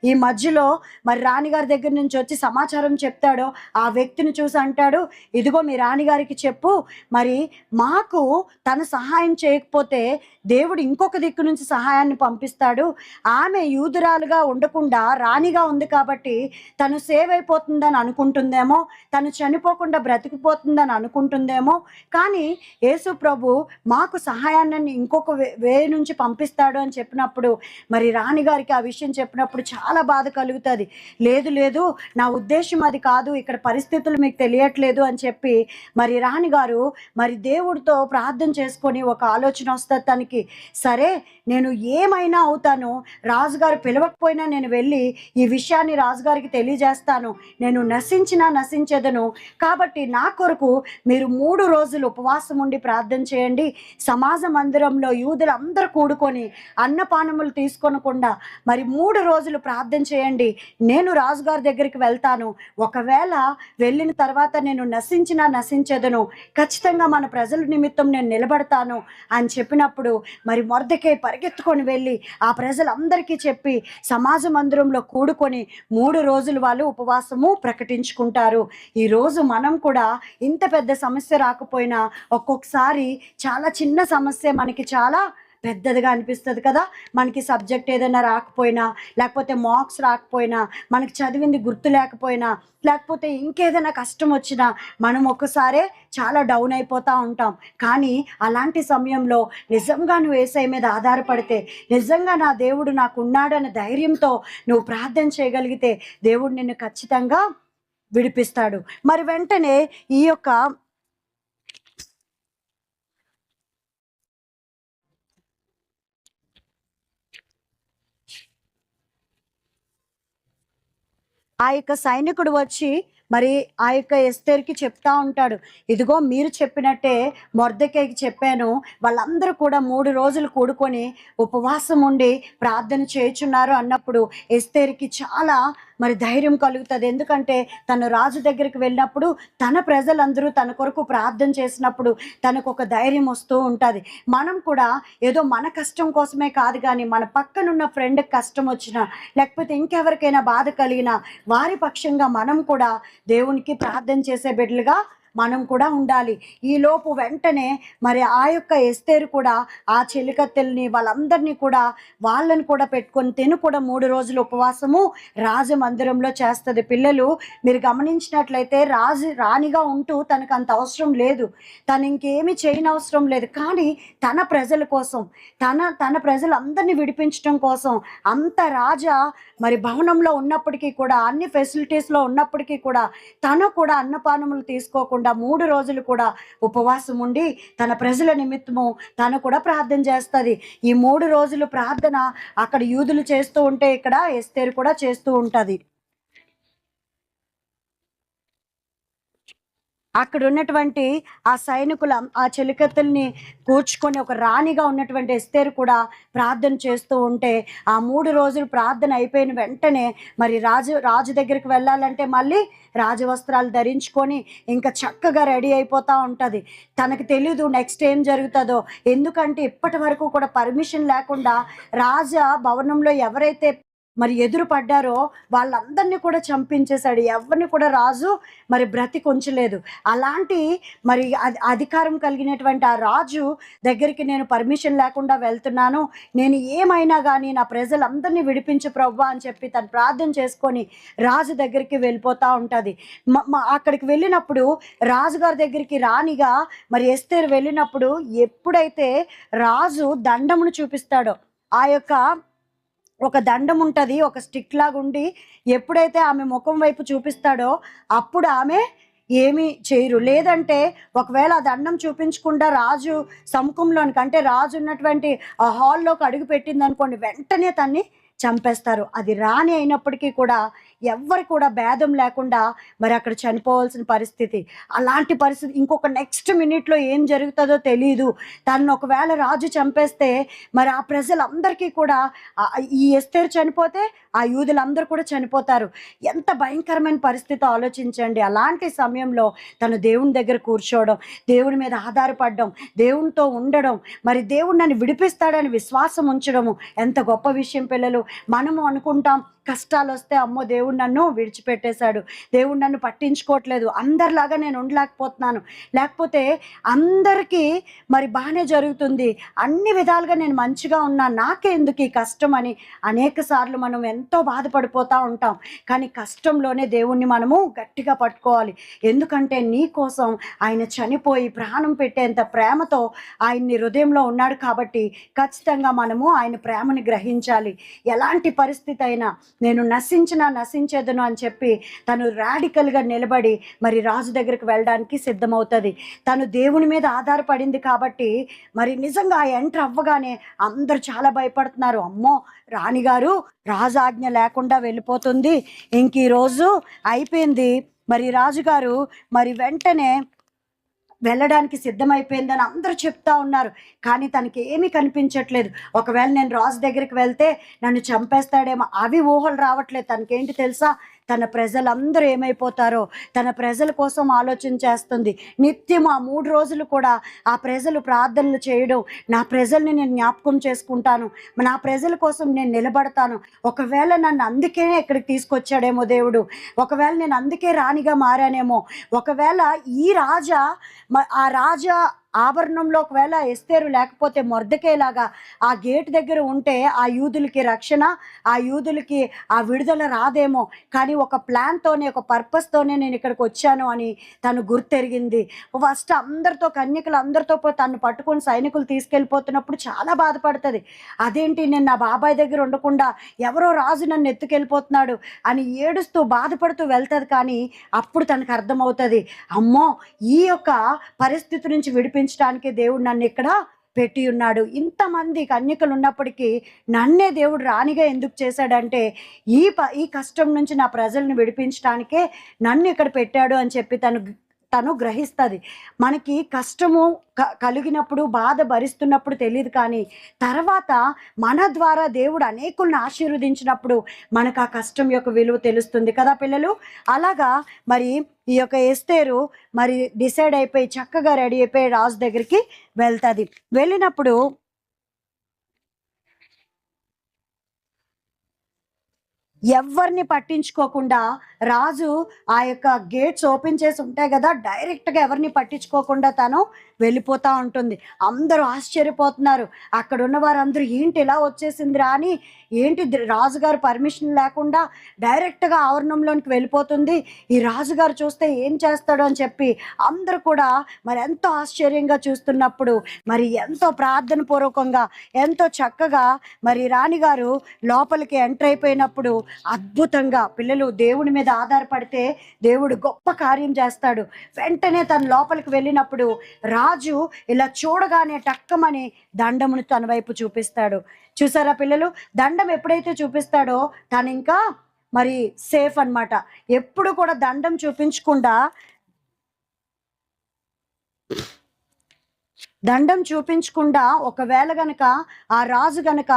ఈ మధ్యలో మరి రాణిగారి దగ్గర నుంచి వచ్చి సమాచారం చెప్తాడో ఆ వ్యక్తిని చూసి అంటాడు, ఇదిగో మీ రాణిగారికి చెప్పు, మరి మాకు తను సహాయం చేయకపోతే దేవుడు ఇంకొక దిక్కు నుంచి సహాయాన్ని పంపిస్తాడు. ఆమె యూదురాలుగా ఉండకుండా రాణిగా ఉంది కాబట్టి తను సేవ్ అయిపోతుందని అనుకుంటుందేమో, తను చనిపోకుండా బ్రతికిపోతుందని అనుకుంటుందేమో, కానీ యేసు ప్రభు మాకు సహాయాన్ని ఇంకొక వే నుంచి పంపిస్తాడు అని చెప్పినప్పుడు మరి రాణిగారికి ఆ విషయం చెప్పినప్పుడు చాలా బాధ కలుగుతుంది. లేదు లేదు, నా ఉద్దేశం అది కాదు, ఇక్కడ పరిస్థితులు మీకు తెలియట్లేదు అని చెప్పి మరి రాణిగారు మరి దేవుడితో ప్రార్థన చేసుకొని ఒక ఆలోచన వస్తుంది తనకి. సరే నేను ఏమైనా అవుతాను, రాజుగారు పిలవకపోయినా నేను వెళ్ళి ఈ విషయాన్ని రాజుగారికి తెలియజేస్తాను, నేను నశించెదను కాబట్టి నా కొరకు మీరు 3 రోజులు ఉపవాసం ఉండి ప్రార్థన చేయండి. సమాజ మందిరంలో యూదులందరూ కూడుకొని అన్నపానములు తీసుకొనకుండా మరి 3 రోజులు ప్రార్థన చేయండి. నేను రాజుగారి దగ్గరికి వెళ్తాను, ఒకవేళ వెళ్ళిన తర్వాత నేను నశించెదను, ఖచ్చితంగా మన ప్రజల నిమిత్తం నేను నిలబడతాను అని చెప్పినప్పుడు మరి మొర్దెకై పరిగెత్తుకొని వెళ్ళి ఆ ప్రజలందరికీ చెప్పి సమాజ మందిరంలో కూడుకొని 3 రోజులు వాళ్ళు ఉపవాసము ప్రకటించుకుంటారు. ఈరోజు మనం కూడా ఇంత పెద్ద సమస్య రాకపోయినా ఒక్కొక్కసారి చాలా చిన్న సమస్య మనకి చాలా పెద్దదిగా అనిపిస్తుంది కదా. మనకి సబ్జెక్ట్ ఏదైనా రాకపోయినా, లేకపోతే మార్క్స్ రాకపోయినా, మనకి చదివింది గుర్తు లేకపోయినా, లేకపోతే ఇంకేదైనా కష్టం వచ్చినా మనం ఒక్కసారే చాలా డౌన్ అయిపోతూ ఉంటాం. కానీ అలాంటి సమయంలో నిజంగా నువ్వు యేసయ్య మీద ఆధారపడితే, నిజంగా నా దేవుడు నాకు ఉన్నాడన్న ధైర్యంతో నువ్వు ప్రార్థన చేయగలిగితే దేవుడు నిన్ను ఖచ్చితంగా విడిపిస్తాడు. మరి వెంటనే ఈ యొక్క ఆ యొక్క సైనికుడు వచ్చి మరి ఆ యొక్క ఎస్తేరుకి చెప్తా ఉంటాడు, ఇదిగో మీరు చెప్పినట్టే మొర్దెకైకి చెప్పాను, వాళ్ళందరూ కూడా 3 రోజులు కూడుకొని ఉపవాసం ఉండి ప్రార్థన చేయుచున్నారు అన్నప్పుడు ఎస్తేరుకి చాలా మరి ధైర్యం కలుగుతుంది. ఎందుకంటే తను రాజు దగ్గరికి వెళ్ళినప్పుడు తన ప్రజలందరూ తన కొరకు ప్రార్థన చేసినప్పుడు తనకు ఒక ధైర్యం వస్తూ ఉంటుంది. మనం కూడా ఏదో మన కష్టం కోసమే కాదు, కానీ మన పక్కనున్న ఫ్రెండ్కి కష్టం వచ్చినా, లేకపోతే ఇంకెవరికైనా బాధ కలిగినా వారి పక్షంగా మనం కూడా దేవునికి ప్రార్థన చేసే బిడ్డలుగా మనం కూడా ఉండాలి. ఈలోపు వెంటనే మరి ఆ యొక్క ఎస్తేరు కూడా ఆ చెలికత్తెల్ని వాళ్ళందరినీ కూడా వాళ్ళని కూడా పెట్టుకొని తిను కూడా 3 రోజులు ఉపవాసము రాజమందిరంలో చేస్తుంది. పిల్లలు మీరు గమనించినట్లయితే రాణిగా ఉంటూ తనకు అంత అవసరం లేదు, తను ఇంకేమీ చేయనవసరం లేదు, కానీ తన ప్రజల కోసం తన ప్రజలందరినీ విడిపించడం కోసం అంత రాజా మరి భవనంలో ఉన్నప్పటికీ కూడా, అన్ని ఫెసిలిటీస్లో ఉన్నప్పటికీ కూడా తను కూడా అన్నపానములు తీసుకోకుండా 3 రోజులు కూడా ఉపవాసం ఉండి తన ప్రజల నిమిత్తము తను కూడా ప్రార్థన చేస్తుంది. ఈ 3 రోజులు ప్రార్థన అక్కడ యూదులు చేస్తూ ఉంటే ఇక్కడ ఎస్తేరు కూడా చేస్తూ ఉంటుంది. అక్కడ ఉన్నటువంటి ఆ సైనికులు ఆ చెలికత్తెల్ని కూర్చుకొని ఒక రాణిగా ఉన్నటువంటి ఎస్తేరు కూడా ప్రార్థన చేస్తూ ఉంటే ఆ 3 రోజులు ప్రార్థన అయిపోయిన వెంటనే మరి రాజు దగ్గరికి వెళ్ళాలంటే మళ్ళీ రాజవస్త్రాలు ధరించుకొని ఇంకా చక్కగా రెడీ అయిపోతూ ఉంటుంది. తనకు తెలీదు నెక్స్ట్ ఏం జరుగుతుందో, ఎందుకంటే ఇప్పటి వరకు కూడా పర్మిషన్ లేకుండా రాజ భవనంలో ఎవరైతే మరి ఎదురు పడ్డారో వాళ్ళందరినీ కూడా చంపించేశాడు. ఎవరిని కూడా రాజు మరి బ్రతికొంచలేదు. అలాంటి మరి అధికారం కలిగినటువంటి ఆ రాజు దగ్గరికి నేను పర్మిషన్ లేకుండా వెళ్తున్నాను, నేను ఏమైనా కానీ నా ప్రజలందరినీ విడిపించు ప్రభువా అని చెప్పి తను ప్రార్థన చేసుకొని రాజు దగ్గరికి వెళ్ళిపోతూ ఉంటుంది. అక్కడికి వెళ్ళినప్పుడు రాజుగారి దగ్గరికి రాణిగా మరి ఎస్తేరు వెళ్ళినప్పుడు ఎప్పుడైతే రాజు దండమును చూపిస్తాడో, ఆ యొక్క ఒక దండం ఉంటుంది, ఒక స్టిక్ లాగా ఉండి ఎప్పుడైతే ఆమె ముఖం వైపు చూపిస్తాడో అప్పుడు ఆమె ఏమీ చేయరు. లేదంటే ఒకవేళ ఆ దండం చూపించకుండా రాజు సముఖంలోనికి, అంటే రాజు ఉన్నటువంటి ఆ హాల్లోకి అడుగు పెట్టింది అనుకోండి, వెంటనే తన్ని చంపేస్తారు. అది రాణి అయినప్పటికీ కూడా ఎవ్వరు కూడా భేదం లేకుండా మరి అక్కడ చనిపోవాల్సిన పరిస్థితి. అలాంటి పరిస్థితి ఇంకొక నెక్స్ట్ మినిట్లో ఏం జరుగుతుందో తెలియదు. తను ఒకవేళ రాజు చంపేస్తే మరి ఆ ప్రజలందరికీ కూడా ఈ ఎస్తేరు చనిపోతే ఆ యూదులందరూ కూడా చనిపోతారు. ఎంత భయంకరమైన పరిస్థితి ఆలోచించండి. అలాంటి సమయంలో తను దేవుని దగ్గర కూర్చోవడం, దేవుని మీద ఆధారపడడం, దేవునితో ఉండడం, మరి దేవుడు నన్ను విడిపిస్తాడని విశ్వాసం ఉంచడము ఎంత గొప్ప విషయం పిల్లలు. మనము అనుకుంటాం కష్టాలు వస్తే అమ్మో దేవుడు నన్ను విడిచిపెట్టేశాడు, దేవుడు నన్ను పట్టించుకోవట్లేదు, అందరిలాగా నేను ఉండలేకపోతున్నాను, లేకపోతే అందరికీ మరి బాగానే జరుగుతుంది, అన్ని విధాలుగా నేను మంచిగా ఉన్నా, నాకే ఎందుకు ఈ కష్టం అని అనేక సార్లు మనం ఎంతో బాధపడిపోతూ ఉంటాం. కానీ కష్టంలోనే దేవుణ్ణి మనము గట్టిగా పట్టుకోవాలి. ఎందుకంటే నీ కోసం ఆయన చనిపోయి ప్రాణం పెట్టేంత ప్రేమతో ఆయన్ని హృదయంలో ఉన్నాడు కాబట్టి ఖచ్చితంగా మనము ఆయన ప్రేమని గ్రహించాలి. ఎలాంటి పరిస్థితి అయినా నేను నశించేదను అని చెప్పి తను రాడికల్గా నిలబడి మరి రాజు దగ్గరికి వెళ్ళడానికి సిద్ధమవుతుంది. తను దేవుని మీద ఆధారపడింది కాబట్టి మరి నిజంగా ఎంటర్ అవ్వగానే అందరూ చాలా భయపడుతున్నారు. అమ్మో రాణిగారు రాజాజ్ఞ లేకుండా వెళ్ళిపోతుంది, ఇంక ఈరోజు అయిపోయింది. మరి రాజుగారు మరి వెంటనే వెళ్ళడానికి సిద్ధమైపోయిందని అందరూ చెప్తా ఉన్నారు. కానీ తనకి ఏమీ కనిపించట్లేదు. ఒకవేళ నేను రాజు దగ్గరికి వెళ్తే నన్ను చంపేస్తాడేమో, అవి ఊహలు రావట్లేదు. తనకేంటి తెలుసా, తన ప్రజలందరూ ఏమైపోతారో తన ప్రజల కోసం ఆలోచన చేస్తుంది. నిత్యం ఆ 3 రోజులు కూడా ఆ ప్రజలు ప్రార్థనలు చేయడం, నా ప్రజల్ని నేను జ్ఞాపకం చేసుకుంటాను, నా ప్రజల కోసం నేను నిలబడతాను, ఒకవేళ నన్ను అందుకే ఇక్కడికి తీసుకొచ్చాడేమో దేవుడు, ఒకవేళ నేను అందుకే రాణిగా మారానేమో, ఒకవేళ ఈ ఆ రాజా ఆభరణంలో ఒకవేళ ఎస్తేరు లేకపోతే మొర్దెకేలాగా ఆ గేట్ దగ్గర ఉంటే ఆ యూదులకి రక్షణ, ఆ యూదులకి ఆ విడుదల రాదేమో, కానీ ఒక ప్లాన్తోనే ఒక పర్పస్తోనే నేను ఇక్కడికి వచ్చాను అని తను గుర్తెరిగింది. ఫస్ట్ అందరితో కన్యకలు అందరితో తను పట్టుకొని సైనికులు తీసుకెళ్ళిపోతున్నప్పుడు చాలా బాధపడుతుంది. అదేంటి నేను నా బాబాయ్ దగ్గర ఉండకుండా ఎవరో రాజు నన్ను ఎత్తుకెళ్ళిపోతున్నాడు అని ఏడుస్తూ బాధపడుతూ వెళ్తుంది. కానీ అప్పుడు తనకు అర్థమవుతుంది, అమ్మో ఈ యొక్క పరిస్థితి నుంచి విడిపించడానికి దేవుడు నన్ను ఇక్కడ పెట్టి ఉన్నాడు. ఇంతమంది కన్యకలు ఉన్నప్పటికీ నన్నే దేవుడు రాణిగా ఎందుకు చేశాడంటే ఈ కష్టం నుంచి నా ప్రజల్ని విడిపించడానికే నన్ను ఇక్కడ పెట్టాడు అని చెప్పి తను గ్రహిస్తుంది. మనకి కష్టము కలిగినప్పుడు బాధ భరిస్తున్నప్పుడు తెలియదు, కానీ తర్వాత మన ద్వారా దేవుడు అనేకులను ఆశీర్వదించినప్పుడు మనకు ఆ కష్టం యొక్క విలువ తెలుస్తుంది కదా పిల్లలు. అలాగా మరి ఈ యొక్క ఎస్తేరు మరి డిసైడ్ అయిపోయి చక్కగా రెడీ అయిపోయి రాజు దగ్గరికి వెళ్తుంది. వెళ్ళినప్పుడు ఎవరిని పట్టించుకోకుండా రాజు ఆ యొక్క గేట్స్ ఓపెన్ చేసి ఉంటాయి కదా, డైరెక్ట్గా ఎవరిని పట్టించుకోకుండా తను వెళ్ళిపోతూ ఉంటుంది. అందరూ ఆశ్చర్యపోతున్నారు. అక్కడ ఉన్న వారందరూ ఏంటి ఇలా వచ్చేసిందిరా అని, ఏంటి రాజుగారు పర్మిషన్ లేకుండా డైరెక్ట్గా ఆవరణంలోనికి వెళ్ళిపోతుంది, ఈ రాజుగారు చూస్తే ఏం చేస్తాడు అని చెప్పి అందరూ కూడా మరి ఎంతో ఆశ్చర్యంగా చూస్తున్నప్పుడు మరి ఎంతో ప్రార్థన పూర్వకంగా ఎంతో చక్కగా మరి రాణిగారు లోపలికి ఎంటర్ అయిపోయినప్పుడు అద్భుతంగా పిల్లలు దేవుని మీద ఆధారపడితే దేవుడు గొప్ప కార్యం చేస్తాడు. వెంటనే తను లోపలికి వెళ్ళినప్పుడు రాజు ఇలా చూడగానే టక్కమని దండమును తన వైపు చూపిస్తాడు. చూసారా పిల్లలు, దండం ఎప్పుడైతే చూపిస్తాడో తను ఇంకా మరి సేఫ్ అన్నమాట. ఎప్పుడు కూడా దండం చూపించకుండా ఒకవేళ గనక ఆ రాజు గనక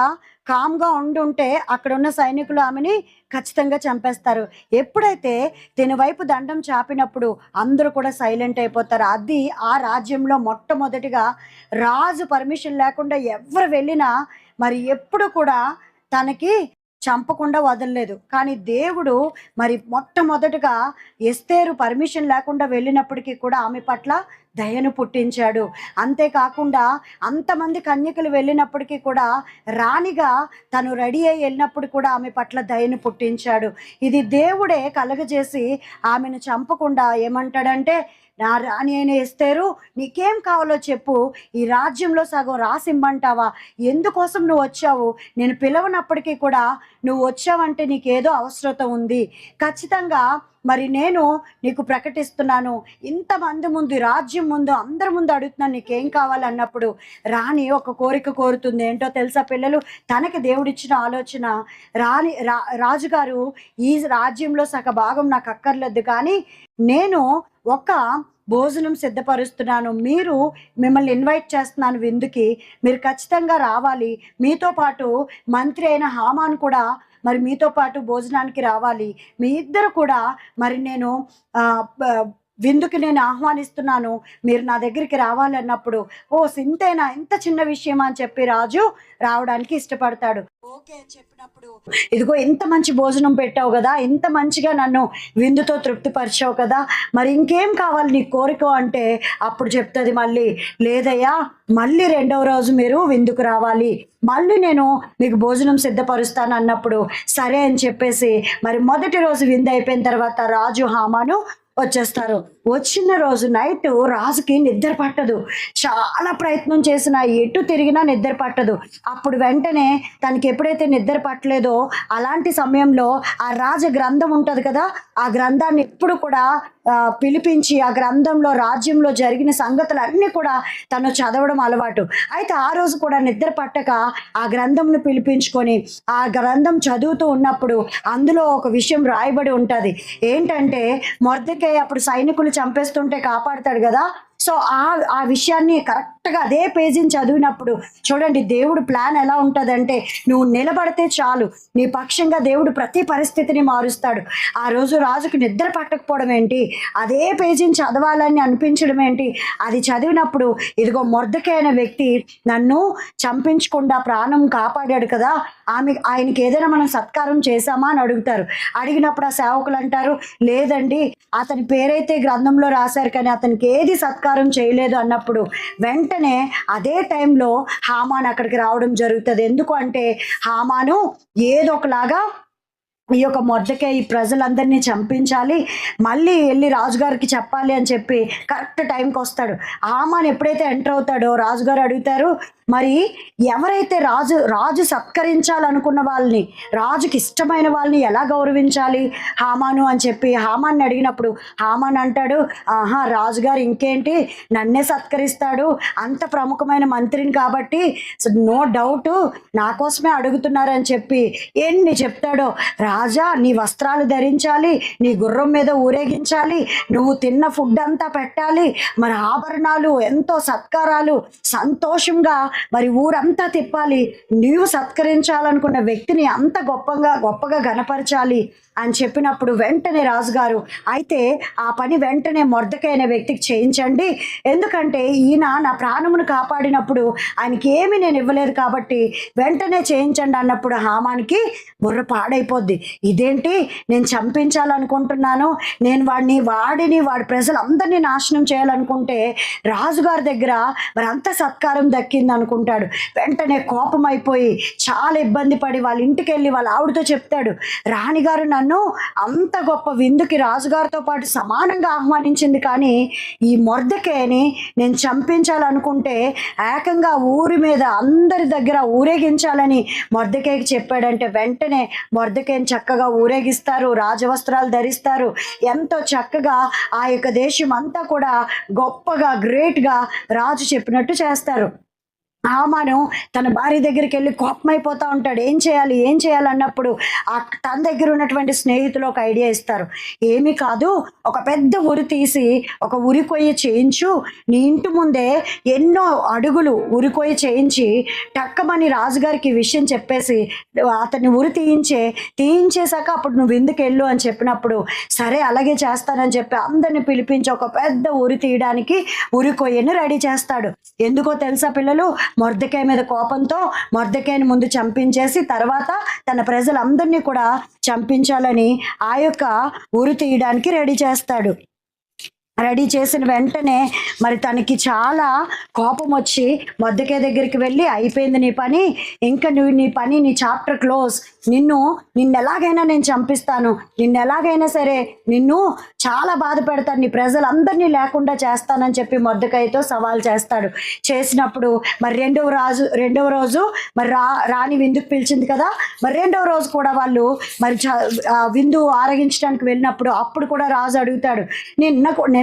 కామ్గా ఉండుంటే అక్కడ ఉన్న సైనికులు ఆమెని ఖచ్చితంగా చంపేస్తారు. ఎప్పుడైతే తన వైపు దండం చాపినప్పుడు అందరూ కూడా సైలెంట్ అయిపోతారు. అది ఆ రాజ్యంలో మొట్టమొదటిగా రాజు పర్మిషన్ లేకుండా ఎవరు వెళ్ళినా మరి ఎప్పుడు కూడా తనకి చంపకుండా వదలలేదు. కానీ దేవుడు మరి మొట్టమొదటగా ఎస్తేరు పర్మిషన్ లేకుండా వెళ్ళినప్పటికీ కూడా ఆమె పట్ల దయను పుట్టించాడు. అంతేకాకుండా అంతమంది కన్యకలు వెళ్ళినప్పటికీ కూడా రాణిగా తను రెడీ అయి వెళ్ళినప్పుడు కూడా ఆమె పట్ల దయను పుట్టించాడు. ఇది దేవుడే కలగజేసి ఆమెను చంపకుండా ఏమంటాడంటే, నా రాణి అయిన ఎస్తేరు, నీకేం కావాలో చెప్పు, ఈ రాజ్యంలో సగం రాసిమ్మంటావా? ఎందుకోసం నువ్వు వచ్చావు? నేను పిలవనప్పటికీ కూడా నువ్వు వచ్చావంటే నీకేదో అవసరత ఉంది. ఖచ్చితంగా మరి నేను నీకు ప్రకటిస్తున్నాను, ఇంతమంది ముందు, రాజ్యం ముందు, అందరి ముందు అడుగుతున్నాను, నీకేం కావాలన్నప్పుడు రాణి ఒక కోరిక కోరుతుంది. ఏంటో తెలుసా పిల్లలు? తనకి దేవుడిచ్చిన ఆలోచన, రాజుగారు ఈ రాజ్యంలో సగ భాగం నాకు అక్కర్లేదు, కానీ నేను ఒక భోజనం సిద్ధపరుస్తున్నాను, మిమ్మల్ని ఇన్వైట్ చేస్తున్నాను విందుకి, మీరు ఖచ్చితంగా రావాలి. మీతో పాటు మంత్రి అయిన హామాన్ కూడా మరి మీతో పాటు భోజనానికి రావాలి. మీ ఇద్దరు కూడా మరి నేను విందుకి నేను ఆహ్వానిస్తున్నాను, మీరు నా దగ్గరికి రావాలి అన్నప్పుడు, ఓ సింతేనా, ఇంత చిన్న విషయమా అని చెప్పి రాజు రావడానికి ఇష్టపడతాడు. ఓకే అని చెప్పినప్పుడు, ఇదిగో ఇంత మంచి భోజనం పెట్టావు కదా, ఇంత మంచిగా నన్ను విందుతో తృప్తిపరిచావు కదా, మరి ఇంకేం కావాలి నీ కోరిక అంటే అప్పుడు చెప్తుంది మళ్ళీ, లేదయ్యా మళ్ళీ రెండవ రోజు మీరు విందుకు రావాలి, మళ్ళీ నేను మీకు భోజనం సిద్ధపరుస్తాను అన్నప్పుడు సరే అని చెప్పేసి మరి మొదటి రోజు విందు అయిపోయిన తర్వాత రాజు హామాను వచ్చేస్తారు. వచ్చిన రోజు నైట్ రాజుకి నిద్ర పట్టదు. చాలా ప్రయత్నం చేసినా ఎటు తిరిగినా నిద్ర పట్టదు. అప్పుడు వెంటనే తనకి ఎప్పుడైతే నిద్ర పట్టలేదో అలాంటి సమయంలో ఆ రాజ గ్రంథం ఉంటుంది కదా, ఆ గ్రంథాన్ని ఎప్పుడు కూడా పిలిపించి ఆ గ్రంథంలో రాజ్యంలో జరిగిన సంగతులన్నీ కూడా తను చదవడం అలవాటు. అయితే ఆ రోజు కూడా నిద్ర పట్టక ఆ గ్రంథంను పిలిపించుకొని ఆ గ్రంథం చదువుతూ ఉన్నప్పుడు అందులో ఒక విషయం రాయబడి ఉంటుంది. ఏంటంటే, మొర్దెకై అప్పుడు సైనికులు చంపేస్తుంటే కాపాడుతాడు కదా, సో ఆ విషయాన్ని కరెక్ట్గా అదే పేజీని చదివినప్పుడు చూడండి దేవుడు ప్లాన్ ఎలా ఉంటుందంటే, నువ్వు నిలబడితే చాలు నీ పక్షంగా దేవుడు ప్రతి పరిస్థితిని మారుస్తాడు. ఆ రోజు రాజుకు నిద్ర పట్టకపోవడం ఏంటి, అదే పేజీని చదవాలని అనిపించడం ఏంటి, అది చదివినప్పుడు ఇదిగో మొర్దెకై అనే వ్యక్తి నన్ను చంపించకుండా ప్రాణం కాపాడాడు కదా, ఆయనకి ఏదైనా మనం సత్కారం చేశామా అని అడుగుతారు. అడిగినప్పుడు ఆ సేవకులు అంటారు, లేదండి అతని పేరైతే గ్రంథంలో రాశారు కానీ అతనికి ఏది సత్కారం చేయలేదు అన్నప్పుడు వెంటనే అదే టైంలో హామాన్ అక్కడికి రావడం జరుగుతుంది. ఎందుకు అంటే హామాను ఏదో ఒకలాగా ఈ యొక్క మొర్దెకై ఈ ప్రజలందరినీ చంపించాలి, మళ్ళీ వెళ్ళి రాజుగారికి చెప్పాలి అని చెప్పి కరెక్ట్ టైంకి వస్తాడు. హామాన్ ఎప్పుడైతే ఎంటర్ అవుతాడో రాజుగారు అడుగుతారు, మరి ఎవరైతే రాజు సత్కరించాలనుకున్న వాళ్ళని, రాజుకి ఇష్టమైన వాళ్ళని ఎలా గౌరవించాలి హామాను అని చెప్పి హామాన్ని అడిగినప్పుడు హామాన్ అంటాడు, ఆహా రాజుగారు ఇంకేంటి నన్నే సత్కరిస్తాడు, అంత ప్రముఖమైన మంత్రిని కాబట్టి నో డౌట్ నా కోసమే అడుగుతున్నారని చెప్పి ఎన్ని చెప్తాడో, రాజా నీ వస్త్రాలు ధరించాలి, నీ గుర్రం మీద ఊరేగించాలి, నువ్వు తిన్న ఫుడ్ అంతా పెట్టాలి, మరి ఆభరణాలు, ఎంతో సత్కారాలు, సంతోషంగా మరి ఊరంతా తిప్పాలి, నీవు సత్కరించాలనుకున్న వ్యక్తిని అంత గొప్పగా గణపరచాలి అని చెప్పినప్పుడు వెంటనే రాజుగారు, అయితే ఆ పని వెంటనే మొర్దెకై అనే వ్యక్తికి చేయించండి, ఎందుకంటే ఈయన నా ప్రాణమును కాపాడినప్పుడు ఆయనకి ఏమీ నేను ఇవ్వలేదు కాబట్టి వెంటనే చేయించండి అన్నప్పుడు హామానికి బుర్ర పాడైపోద్ది. ఇదేంటి, నేను చంపించాలనుకుంటున్నాను, నేను వాడి ప్రజలందరినీ నాశనం చేయాలనుకుంటే రాజుగారి దగ్గర మరి అంత సత్కారం దక్కింది అనుకుంటాడు. వెంటనే కోపం అయిపోయి చాలా ఇబ్బంది పడి వాళ్ళ ఇంటికి వెళ్ళి వాళ్ళ ఆవిడతో చెప్తాడు, రాణిగారు నన్ను అంత గొప్ప విందుకి రాజుగారితో పాటు సమానంగా ఆహ్వానించింది, కానీ ఈ మొర్దెకైని నేను చంపించాలనుకుంటే ఏకంగా ఊరి మీద అందరి దగ్గర ఊరేగించాలని మొర్దెకైకి చెప్పాడంటే వెంటనే మొర్దెకైని చక్కగా ఊరేగిస్తారు, రాజవస్త్రాలు ధరిస్తారు, ఎంతో చక్కగా ఆ యొక్క దేశం అంతా కూడా గొప్పగా గ్రేట్గా రాజు చెప్పినట్టు చేస్తారు. హామాను తన భార్య దగ్గరికి వెళ్ళి కోపమైపోతూ ఉంటాడు, ఏం చేయాలి అన్నప్పుడు తన దగ్గర ఉన్నటువంటి స్నేహితులు ఒక ఐడియా ఇస్తారు, ఏమీ కాదు ఒక పెద్ద ఉరి తీసి ఒక ఉరికొయ్య చేయించు, నీ ఇంటి ముందే ఎన్నో అడుగులు ఉరికొయ్య చేయించి టక్కమని రాజుగారికి విషయం చెప్పేసి అతన్ని ఉరి తీయించేశాక అప్పుడు నువ్వు విందుకు వెళ్ళు అని చెప్పినప్పుడు సరే అలాగే చేస్తానని చెప్పి అందరిని పిలిపించి ఒక పెద్ద ఉరి తీయడానికి ఉరికొయ్యని రెడీ చేస్తాడు. ఎందుకో తెలుసా పిల్లలు, మొర్దెకాయ మీద కోపంతో మొర్దెకాయని ముందు చంపించేసి తర్వాత తన ప్రజలందరినీ కూడా చంపించాలని ఆ యొక్క ఉరి తీయడానికి రెడీ చేస్తాడు. రెడీ చేసిన వెంటనే మరి తనకి చాలా కోపం వచ్చి మొర్దెకాయ దగ్గరికి వెళ్ళి, అయిపోయింది నీ పని, ఇంకా నువ్వు నీ చాప్టర్ క్లోజ్, నిన్ను ఎలాగైనా నేను చంపిస్తాను, ఎలాగైనా సరే నిన్ను చాలా బాధ పెడతాను, నీ ప్రజలందరినీ లేకుండా చేస్తానని చెప్పి మొర్దెకాయతో సవాల్ చేస్తాడు. చేసినప్పుడు మరి రెండవ రోజు మరి రాణి విందుకు పిలిచింది కదా, మరి రెండవ రోజు కూడా వాళ్ళు మరి విందు ఆరగించడానికి వెళ్ళినప్పుడు అప్పుడు కూడా రాజు అడుగుతాడు,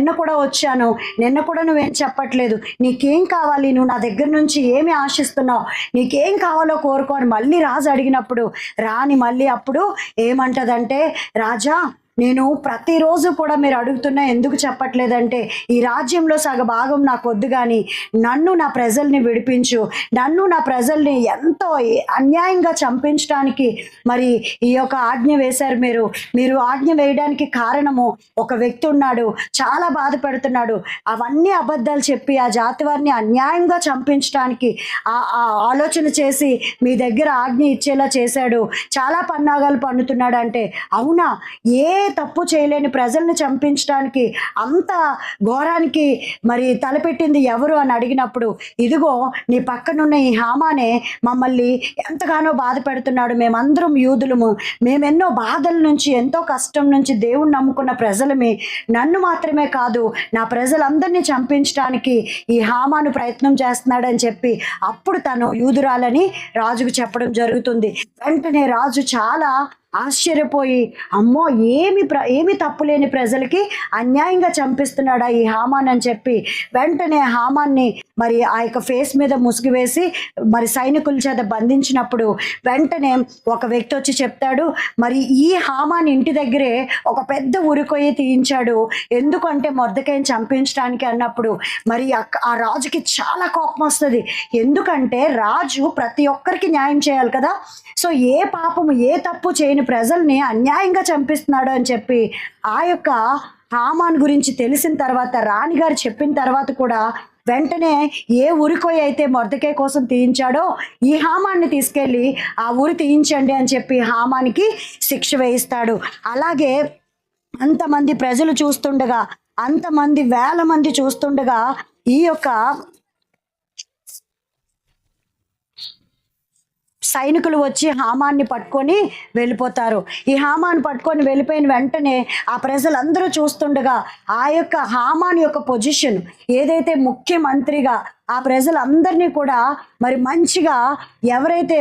నిన్న కూడా వచ్చాను, నిన్న కూడా నువ్వేం చెప్పట్లేదు, నీకేం కావాలి, నువ్వు నా దగ్గర నుంచి ఏమి ఆశిస్తున్నావు, నీకేం కావాలో కోరుకో అని మళ్ళీ రాజు అడిగినప్పుడు రాణి మళ్ళీ అప్పుడు ఏమంటదంటే, రాజా నేను ప్రతిరోజు కూడా మీరు అడుగుతున్నా ఎందుకు చెప్పట్లేదంటే, ఈ రాజ్యంలో సగభాగం నాకు వద్దు, కానీ నన్ను నా ప్రజల్ని విడిపించు, నన్ను నా ప్రజల్ని ఎంతో అన్యాయంగా చంపించడానికి మరి ఈ యొక్క ఆజ్ఞ వేశారు. మీరు ఆజ్ఞ వేయడానికి కారణము ఒక వ్యక్తి ఉన్నాడు, చాలా బాధ పెడుతున్నాడు, అవన్నీ అబద్ధాలు చెప్పి ఆ జాతి వారిని అన్యాయంగా చంపించడానికి ఆలోచన చేసి మీ దగ్గర ఆజ్ఞ ఇచ్చేలా చేశాడు, చాలా పన్నాగాలు పన్నుతున్నాడు అంటే, అవునా, ఏ తప్పు చేయలేని ప్రజల్ని చంపించడానికి అంత ఘోరానికి మరి తలపెట్టింది ఎవరు అని అడిగినప్పుడు, ఇదిగో నీ పక్కనున్న ఈ హామానే మమ్మల్ని ఎంతగానో బాధ పెడుతున్నాడు, మేమందరం యూదులము, మేమెన్నో బాధల నుంచి ఎంతో కష్టం నుంచి దేవుణ్ణి నమ్ముకున్న ప్రజలమే, నన్ను మాత్రమే కాదు నా ప్రజలందరినీ చంపించడానికి ఈ హామాను ప్రయత్నం చేస్తున్నాడని చెప్పి అప్పుడు తను యూదురాలని రాజుకు చెప్పడం జరుగుతుంది. వెంటనే రాజు చాలా ఆశ్చర్యపోయి, అమ్మో ఏమి తప్పు లేని ప్రజలకి అన్యాయంగా చంపిస్తున్నాడా ఈ హామాన్ అని చెప్పి వెంటనే హామాన్ని మరి ఆ యొక్క ఫేస్ మీద ముసుగు వేసి మరి సైనికుల చేత బంధించినప్పుడు వెంటనే ఒక వ్యక్తి వచ్చి చెప్తాడు, మరి ఈ హామాన్ ఇంటి దగ్గరే ఒక పెద్ద ఉరికొయ్యి తీయించాడు, ఎందుకంటే మొర్దెకాయని చంపించడానికి అన్నప్పుడు మరి ఆ రాజుకి చాలా కోపం వస్తుంది. ఎందుకంటే రాజు ప్రతి ఒక్కరికి న్యాయం చేయాలి కదా, సో ఏ పాపము ఏ తప్పు చేయని ప్రజల్ని అన్యాయంగా చంపిస్తున్నాడు అని చెప్పి ఆ యొక్క హామాన్ గురించి తెలిసిన తర్వాత రాణిగారు చెప్పిన తర్వాత కూడా వెంటనే ఏ ఉరికొయ్య అయితే మొర్దెకాయ కోసం తీయించాడో ఈ హామాన్ని తీసుకెళ్ళి ఆ ఉరి తీయించండి అని చెప్పి హామానికి శిక్ష వేయిస్తాడు. అలాగే అంతమంది ప్రజలు చూస్తుండగా, అంతమంది వేల మంది చూస్తుండగా ఈ యొక్క సైనికులు వచ్చి హామాన్ని పట్టుకొని వెళ్ళిపోతారు. ఈ హామాన్ని పట్టుకొని వెళ్ళిపోయిన వెంటనే ఆ ప్రజలందరూ చూస్తుండగా ఆ యొక్క హామాన్ యొక్క పొజిషన్ ఏదైతే ముఖ్యమంత్రిగా ఆ ప్రజలందరినీ కూడా మరి మంచిగా ఎవరైతే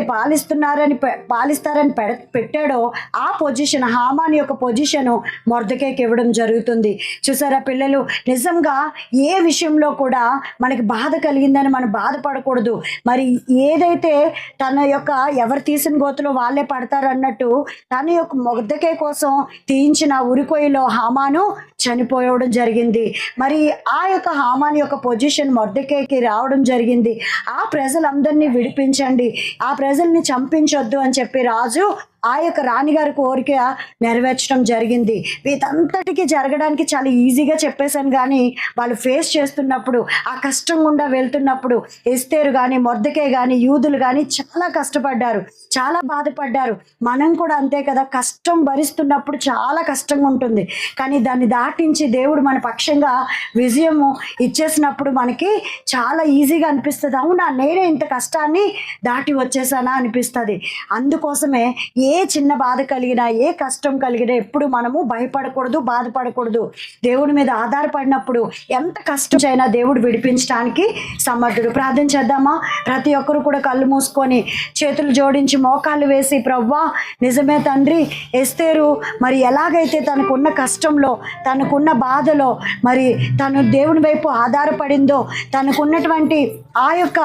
పాలిస్తారని పెట్టాడో ఆ పొజిషన్, హామాన్ యొక్క పొజిషను మొర్దెకాయికి ఇవ్వడం జరుగుతుంది. చూసారా పిల్లలు, నిజంగా ఏ విషయంలో కూడా మనకి బాధ కలిగిందని మనం బాధపడకూడదు. మరి ఏదైతే తన యొక్క ఎవరు తీసిన గోతులో వాళ్ళే పడతారు అన్నట్టు తన యొక్క మొర్దెకాయి కోసం తీయించిన ఉరికొయ్యలో హామాను చనిపోవడం జరిగింది. మరి ఆ యొక్క హామాన్ యొక్క పొజిషన్ మొర్దెకాయికి రావడం జరిగింది. ఆ ప్రజలందరినీ విడిపించండి, ఆ ప్రజల్ని చంపించొద్దు అని చెప్పి రాజు ఆ యొక్క రాణిగారి కోరిక నెరవేర్చడం జరిగింది. వీటంతటికి జరగడానికి చాలా ఈజీగా చెప్పేశాను, కానీ వాళ్ళు ఫేస్ చేస్తున్నప్పుడు ఆ కష్టం గుండా వెళ్తున్నప్పుడు ఎస్తేరు కానీ మొర్దెకాయి కానీ యూదులు కానీ చాలా కష్టపడ్డారు, చాలా బాధపడ్డారు. మనం కూడా అంతే కదా, కష్టం భరిస్తున్నప్పుడు చాలా కష్టంగా ఉంటుంది, కానీ దాన్ని దాటించి దేవుడు మన పక్షంగా విజయము ఇచ్చేసినప్పుడు మనకి చాలా ఈజీగా అనిపిస్తుంది. అవునా, నేనే ఇంత కష్టాన్ని దాటి వచ్చేసానా అనిపిస్తుంది. అందుకోసమే ఏ చిన్న బాధ కలిగినా ఏ కష్టం కలిగినా ఎప్పుడు మనము భయపడకూడదు, బాధపడకూడదు. దేవుడి మీద ఆధారపడినప్పుడు ఎంత కష్టం అయినా దేవుడు విడిపించడానికి సమర్థుడు. ప్రార్థన చేద్దామా? ప్రతి ఒక్కరు కూడా కళ్ళు మూసుకొని చేతులు జోడించి మోకాళ్ళు వేసి, ప్రవ్వా నిజమే తండ్రి, ఎస్తేరు మరి ఎలాగైతే తనకున్న కష్టంలో తనకున్న బాధలో మరి తను దేవుని వైపు ఆధారపడిందో, తనకున్నటువంటి ఆ యొక్క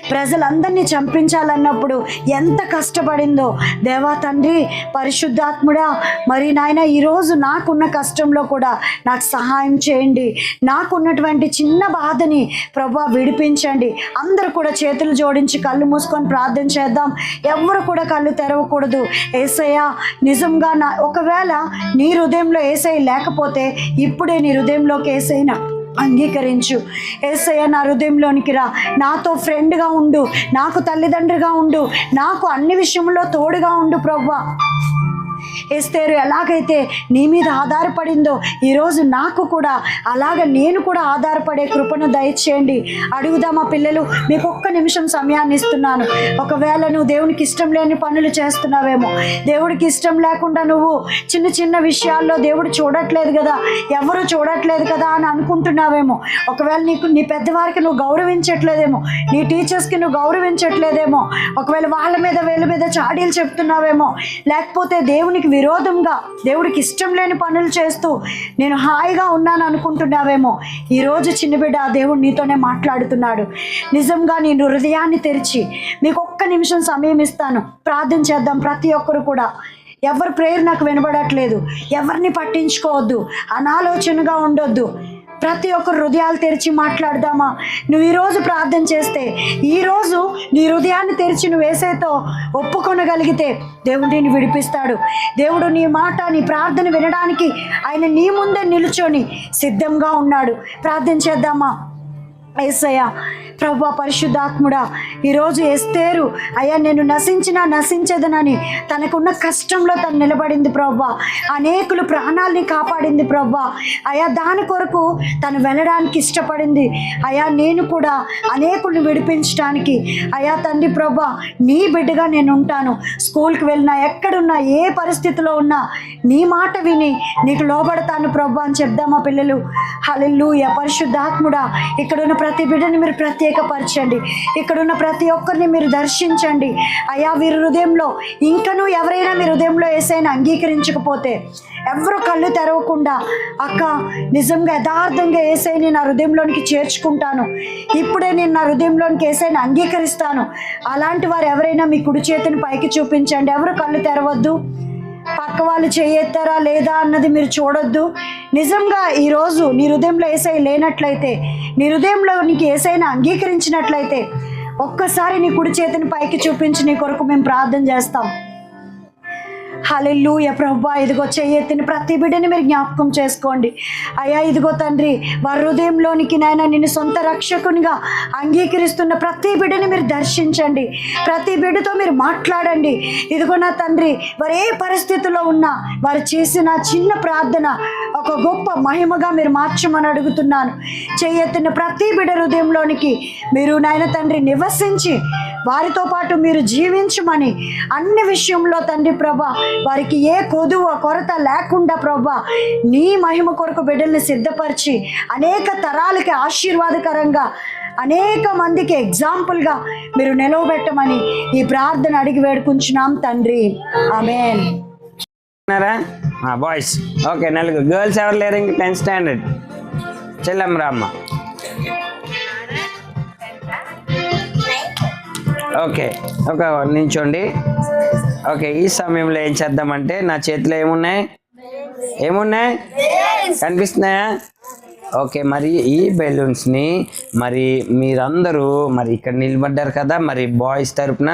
ప్రజలందరినీ చంపించాలన్నప్పుడు ఎంత కష్టపడిందో, దేవా తండ్రి పరిశుద్ధాత్ముడా, మరి నాయన ఈరోజు నాకున్న కష్టంలో కూడా నాకు సహాయం చేయండి, నాకున్నటువంటి చిన్న బాధని ప్రభువా విడిపించండి. అందరూ కూడా చేతులు జోడించి కళ్ళు మూసుకొని ప్రార్థన చేద్దాం. ఎవరు కూడా కళ్ళు తెరవకూడదు. యేసయ్యా నిజంగా ఒకవేళ నీ హృదయంలో యేసయ్య లేకపోతే ఇప్పుడే నీ హృదయంలోకి యేసయ్యను అంగీకరించు. యేసయ్య నా హృదయంలోనికి రా, నాతో ఫ్రెండ్గా ఉండు, నాకు తల్లిదండ్రిగా ఉండు, నాకు అన్ని విషయంలో తోడుగా ఉండు ప్రభువా. ఎస్తేరు ఎలాగైతే నీ మీద ఆధారపడిందో ఈరోజు నాకు కూడా అలాగ నేను కూడా ఆధారపడే కృపను దయచేయండి. అడుగుదామా పిల్లలు? మీకు ఒక్క నిమిషం సమయాన్ని ఇస్తున్నాను. ఒకవేళ నువ్వు దేవునికి ఇష్టం లేని పనులు చేస్తున్నావేమో, దేవుడికి ఇష్టం లేకుండా నువ్వు చిన్న చిన్న విషయాల్లో దేవుడు చూడట్లేదు కదా, ఎవరు చూడట్లేదు కదా అని అనుకుంటున్నావేమో. ఒకవేళ నీ పెద్దవారికి నువ్వు గౌరవించట్లేదేమో, నీ టీచర్స్కి నువ్వు గౌరవించట్లేదేమో, ఒకవేళ వాళ్ళ మీద వీళ్ళ మీద చాడీలు చెప్తున్నావేమో, లేకపోతే దేవునికి విరోధంగా దేవుడికి ఇష్టం లేని పనులు చేస్తూ నేను హాయిగా ఉన్నాను అనుకుంటున్నావేమో. ఈరోజు చిన్న బిడ్డ దేవుడు నీతోనే మాట్లాడుతున్నాడు. నిజంగా నీ హృదయాన్ని తెరిచి మీకు ఒక్క నిమిషం సమయం ఇస్తాను, ప్రార్థన చేద్దాం ప్రతి ఒక్కరు కూడా. ఎవరి ప్రేయర్ నాకు వినబడట్లేదు, ఎవరిని పట్టించుకోవద్దు, అనాలోచనగా ఉండొద్దు. ప్రతి ఒక్కరు హృదయాలు తెరిచి మాట్లాడదామా? నువ్వు ఈరోజు ప్రార్థన చేస్తే, ఈరోజు నీ హృదయాన్ని తెరిచి నువ్వు యేసయ్యతో ఒప్పుకొనగలిగితే దేవుడు నిన్ను విడిపిస్తాడు. దేవుడు నీ మాట, నీ ప్రార్థన వినడానికి ఆయన నీ ముందే నిలుచొని సిద్ధంగా ఉన్నాడు. ప్రార్థన చేద్దామా? యేసయ్య ప్రభువా, పరిశుద్ధాత్ముడా, ఈరోజు ఎస్తేరు అయ్యా నేను నశించేదనని తనకున్న కష్టంలో తను నిలబడింది ప్రభువా. అనేకులు ప్రాణాలని కాపాడింది ప్రభువా. అయ్యా దాని కొరకు తను వెళ్ళడానికి ఇష్టపడింది. అయ్యా నేను కూడా అనేకుల్ని విడిపించడానికి అయ్యా తండ్రి ప్రభువా నీ బిడ్డగా నేను ఉంటాను. స్కూల్కి వెళ్ళినా, ఎక్కడున్నా, ఏ పరిస్థితిలో ఉన్నా నీ మాట విని నీకు లోబడతాను ప్రభువా అని చెప్దామా పిల్లలు? హల్లెలూయా. పరిశుద్ధాత్ముడా, ఇక్కడున్న ప్రతి బిడ్డని మీరు ప్రత్యేకపరచండి. ఇక్కడున్న ప్రతి ఒక్కరిని మీరు దర్శించండి. అయ్యా వీరి హృదయంలో ఇంకనూ ఎవరైనా మీ హృదయంలో యేసయ్యను అంగీకరించకపోతే, ఎవరు కళ్ళు తెరవకుండా అక్క నిజంగా యథార్థంగా యేసయ్యని నా హృదయంలోనికి చేర్చుకుంటాను, ఇప్పుడే నేను నా హృదయంలోనికి యేసయ్యని అంగీకరిస్తాను, అలాంటి వారు ఎవరైనా మీ కుడి చేతిని పైకి చూపించండి. ఎవరు కళ్ళు తెరవద్దు. పక్క వాళ్ళు చేయెత్తారా లేదా అన్నది మీరు చూడొద్దు. నిజంగా ఈరోజు నీ హృదయంలో యేసయ్య లేనట్లయితే, నీ హృదయంలో నీకు యేసయ్యను అంగీకరించినట్లయితే ఒక్కసారి నీ కుడి చేతిని పైకి చూపించి నీ కొరకు మేము ప్రార్థన చేస్తాం. హల్లెలూయా. ప్రభువా, ఇదిగో చెయ్యెత్తిన ప్రతి బిడ్డని మీరు జ్ఞాపకం చేసుకోండి. అయ్యా ఇదిగో తండ్రి, వారి హృదయంలోనికి నాయన నిన్ను సొంత రక్షకునిగా అంగీకరిస్తున్న ప్రతి బిడ్డని మీరు దర్శించండి. ప్రతి బిడ్డతో మీరు మాట్లాడండి. ఇదిగో నా తండ్రి, వారు ఏ పరిస్థితిలో ఉన్నా వారు చేసిన చిన్న ప్రార్థన ఒక గొప్ప మహిమగా మీరు మార్చమని అడుగుతున్నాను. చెయ్యెత్తిన ప్రతి బిడ్డ హృదయంలోనికి మీరు నాయన తండ్రి నివసించి వారితో పాటు మీరు జీవించమని, అన్ని విషయంలో తండ్రి ప్రభా వారికి ఏ కొరత లేకుండా ప్రభా నీ మహిమ కొరకు బిడ్డల్ని సిద్ధపరిచి అనేక తరాలకి ఆశీర్వాదకరంగా, అనేక మందికి ఎగ్జాంపుల్గా మీరు నిలవబెట్టమని ఈ ప్రార్థన అడిగి వేడుకుంటున్నాం తండ్రి. ఆమేన్. బాయ్స్ ఓకే, నలుగురు. గర్ల్స్ ఎవరు లేరు? ఇంక 10th స్టాండర్డ్ చెల్లెమ్మ రామ్మ. ఓకే ఒక నించోండి. ఓకే, ఈ సమయంలో ఏం చేద్దామంటే, నా చేతిలో ఏమున్నాయి కనిపిస్తున్నాయా? ఓకే, మరి ఈ బెలూన్స్ని మరి మీరందరూ మరి ఇక్కడ నిలబడ్డారు కదా, మరి బాయ్స్ తరపున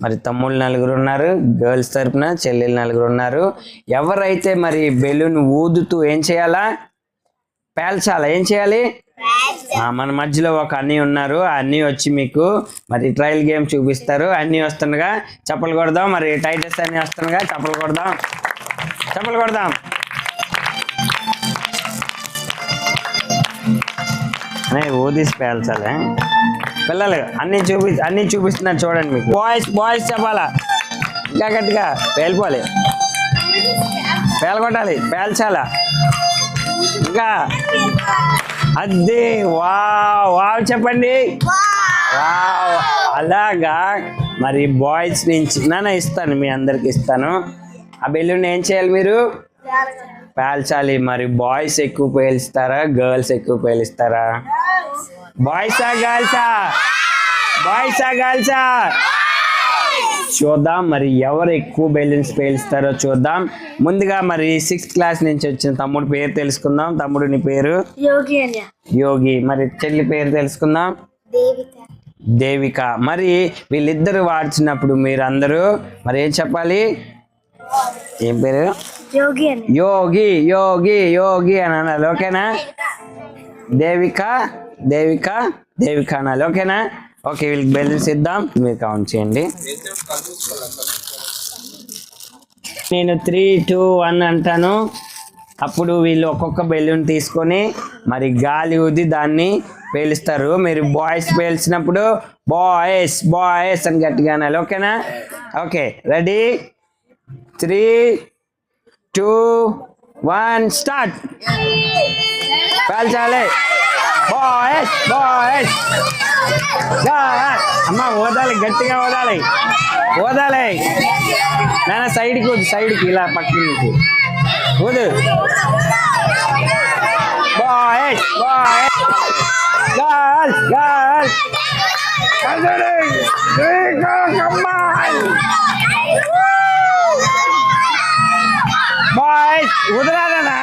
మరి తమ్ముళ్ళు 4 ఉన్నారు, గర్ల్స్ తరపున చెల్లెళ్ళు 4 ఉన్నారు. ఎవరైతే మరి బెలూన్ ఊదుతూ ఏం చేయాలా? పేల్చాలా? ఏం చేయాలి? మన మధ్యలో ఒక అన్నీ ఉన్నారు. ఆ అన్నీ వచ్చి మీకు మరి ట్రయల్ గేమ్ చూపిస్తారు. అన్నీ వస్తుండగా చప్పలు కొడదాం. మరి టైటస్ అన్నీ వస్తుండగా చప్పలు కొడదాం. ఊదిసి పేల్చాలి. పిల్లలు అన్నీ చూపిస్తున్నారు చూడండి. మీకు బాయ్స్ చెప్పాలా? ఇంకా గట్టిగా పేలిపోవాలి, పేలగొట్టాలి, పేల్చాలా? ఇంకా అదే వావ్ చెప్పండి. వావ్. అలాగా మరి బాయ్స్ నుంచి నాన్న ఇస్తాను, మీ అందరికి ఇస్తాను. ఆ బెలూన్ ఏం చేయాలి? మీరు పేల్చాలి. మరి బాయ్స్ ఎక్కువ పేలుస్తారా, గర్ల్స్ ఎక్కువ పేలుస్తారా? బాయ్సా గర్ల్సా? చూద్దాం మరి ఎవరు ఎక్కువ బెలూన్స్ పేలుస్తారో చూద్దాం. ముందుగా మరి 6th క్లాస్ నుంచి వచ్చిన తమ్ముడు పేరు తెలుసుకుందాం. తమ్ముడు నీ పేరు? యోగి. మరి చెల్లి పేరు తెలుసుకుందాం. దేవిక. మరి వీళ్ళిద్దరు వాడ్చినప్పుడు మీరు అందరూ మరి ఏం చెప్పాలి? ఏం పేరు? యోగి అని అనాలి. ఓకేనా? దేవిక దేవిక దేవిక అనాలి. ఓకేనా? ఓకే, వీళ్ళకి బెలూన్స్ ఇద్దాం. మీరు కౌంట్ చేయండి. నేను 3, 2, 1 అంటాను. అప్పుడు వీళ్ళు ఒక్కొక్క బెలూన్ తీసుకొని మరి గాలి ఊది దాన్ని పేలుస్తారు. మీరు బాయ్స్ పేల్చినప్పుడు బాయ్స్ బాయ్స్ అని గట్టిగా అనాలి. ఓకేనా? Okay, ready? 3, 2, 1 స్టార్ట్. పేల్చాలి. Boys boys. అమ్మ ఓదాలి, గట్టిగా ఓదాలి, ఓదాలి. నాన్న సైడ్కి వద్దు, సైడ్కి ఇలా పక్కకి వద్దు. Boys boys. Girls girls. Boys వదలాలనా?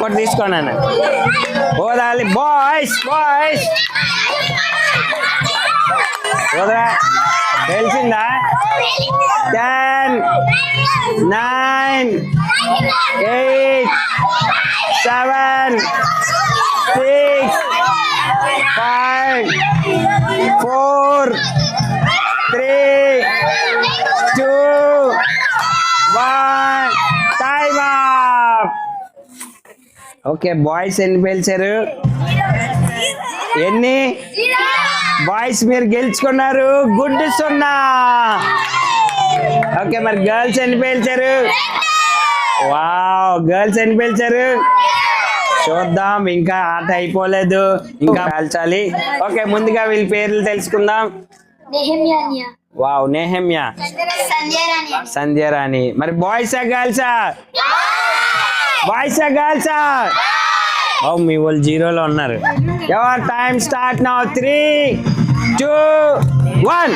ఒకటి తీసుకోండి. ఓదాలి. Boys boys. వదరా. తెలిసిందా? 10, 9, 8, 7, 6, 5, 4, 3, 2, 1. Time up. ఓకే, బాయ్స్ ఎన్ని పేల్చారు? ఎన్ని? బాయ్స్ మీరు గెలుచుకున్నారు. గుడ్ 0. ఓకే, మరి గర్ల్స్ ఎన్ని పేల్చారు? వావ్, గర్ల్స్ ఎన్ని పేల్చారు? చూద్దాం, ఇంకా ఆట అయిపోలేదు, ఇంకా పేల్చాలి. ఓకే, ముందుగా వీళ్ళ పేర్లు తెలుసుకుందాం. వావ్, నెహమ్యా, సంధ్యారాణి. మరి బాయ్సా గర్ల్సా? బాయ్సా గర్ల్సా? ఓ, మీ వాళ్ళు 0లో ఉన్నారు. Ever time start now. 3, 2, 1.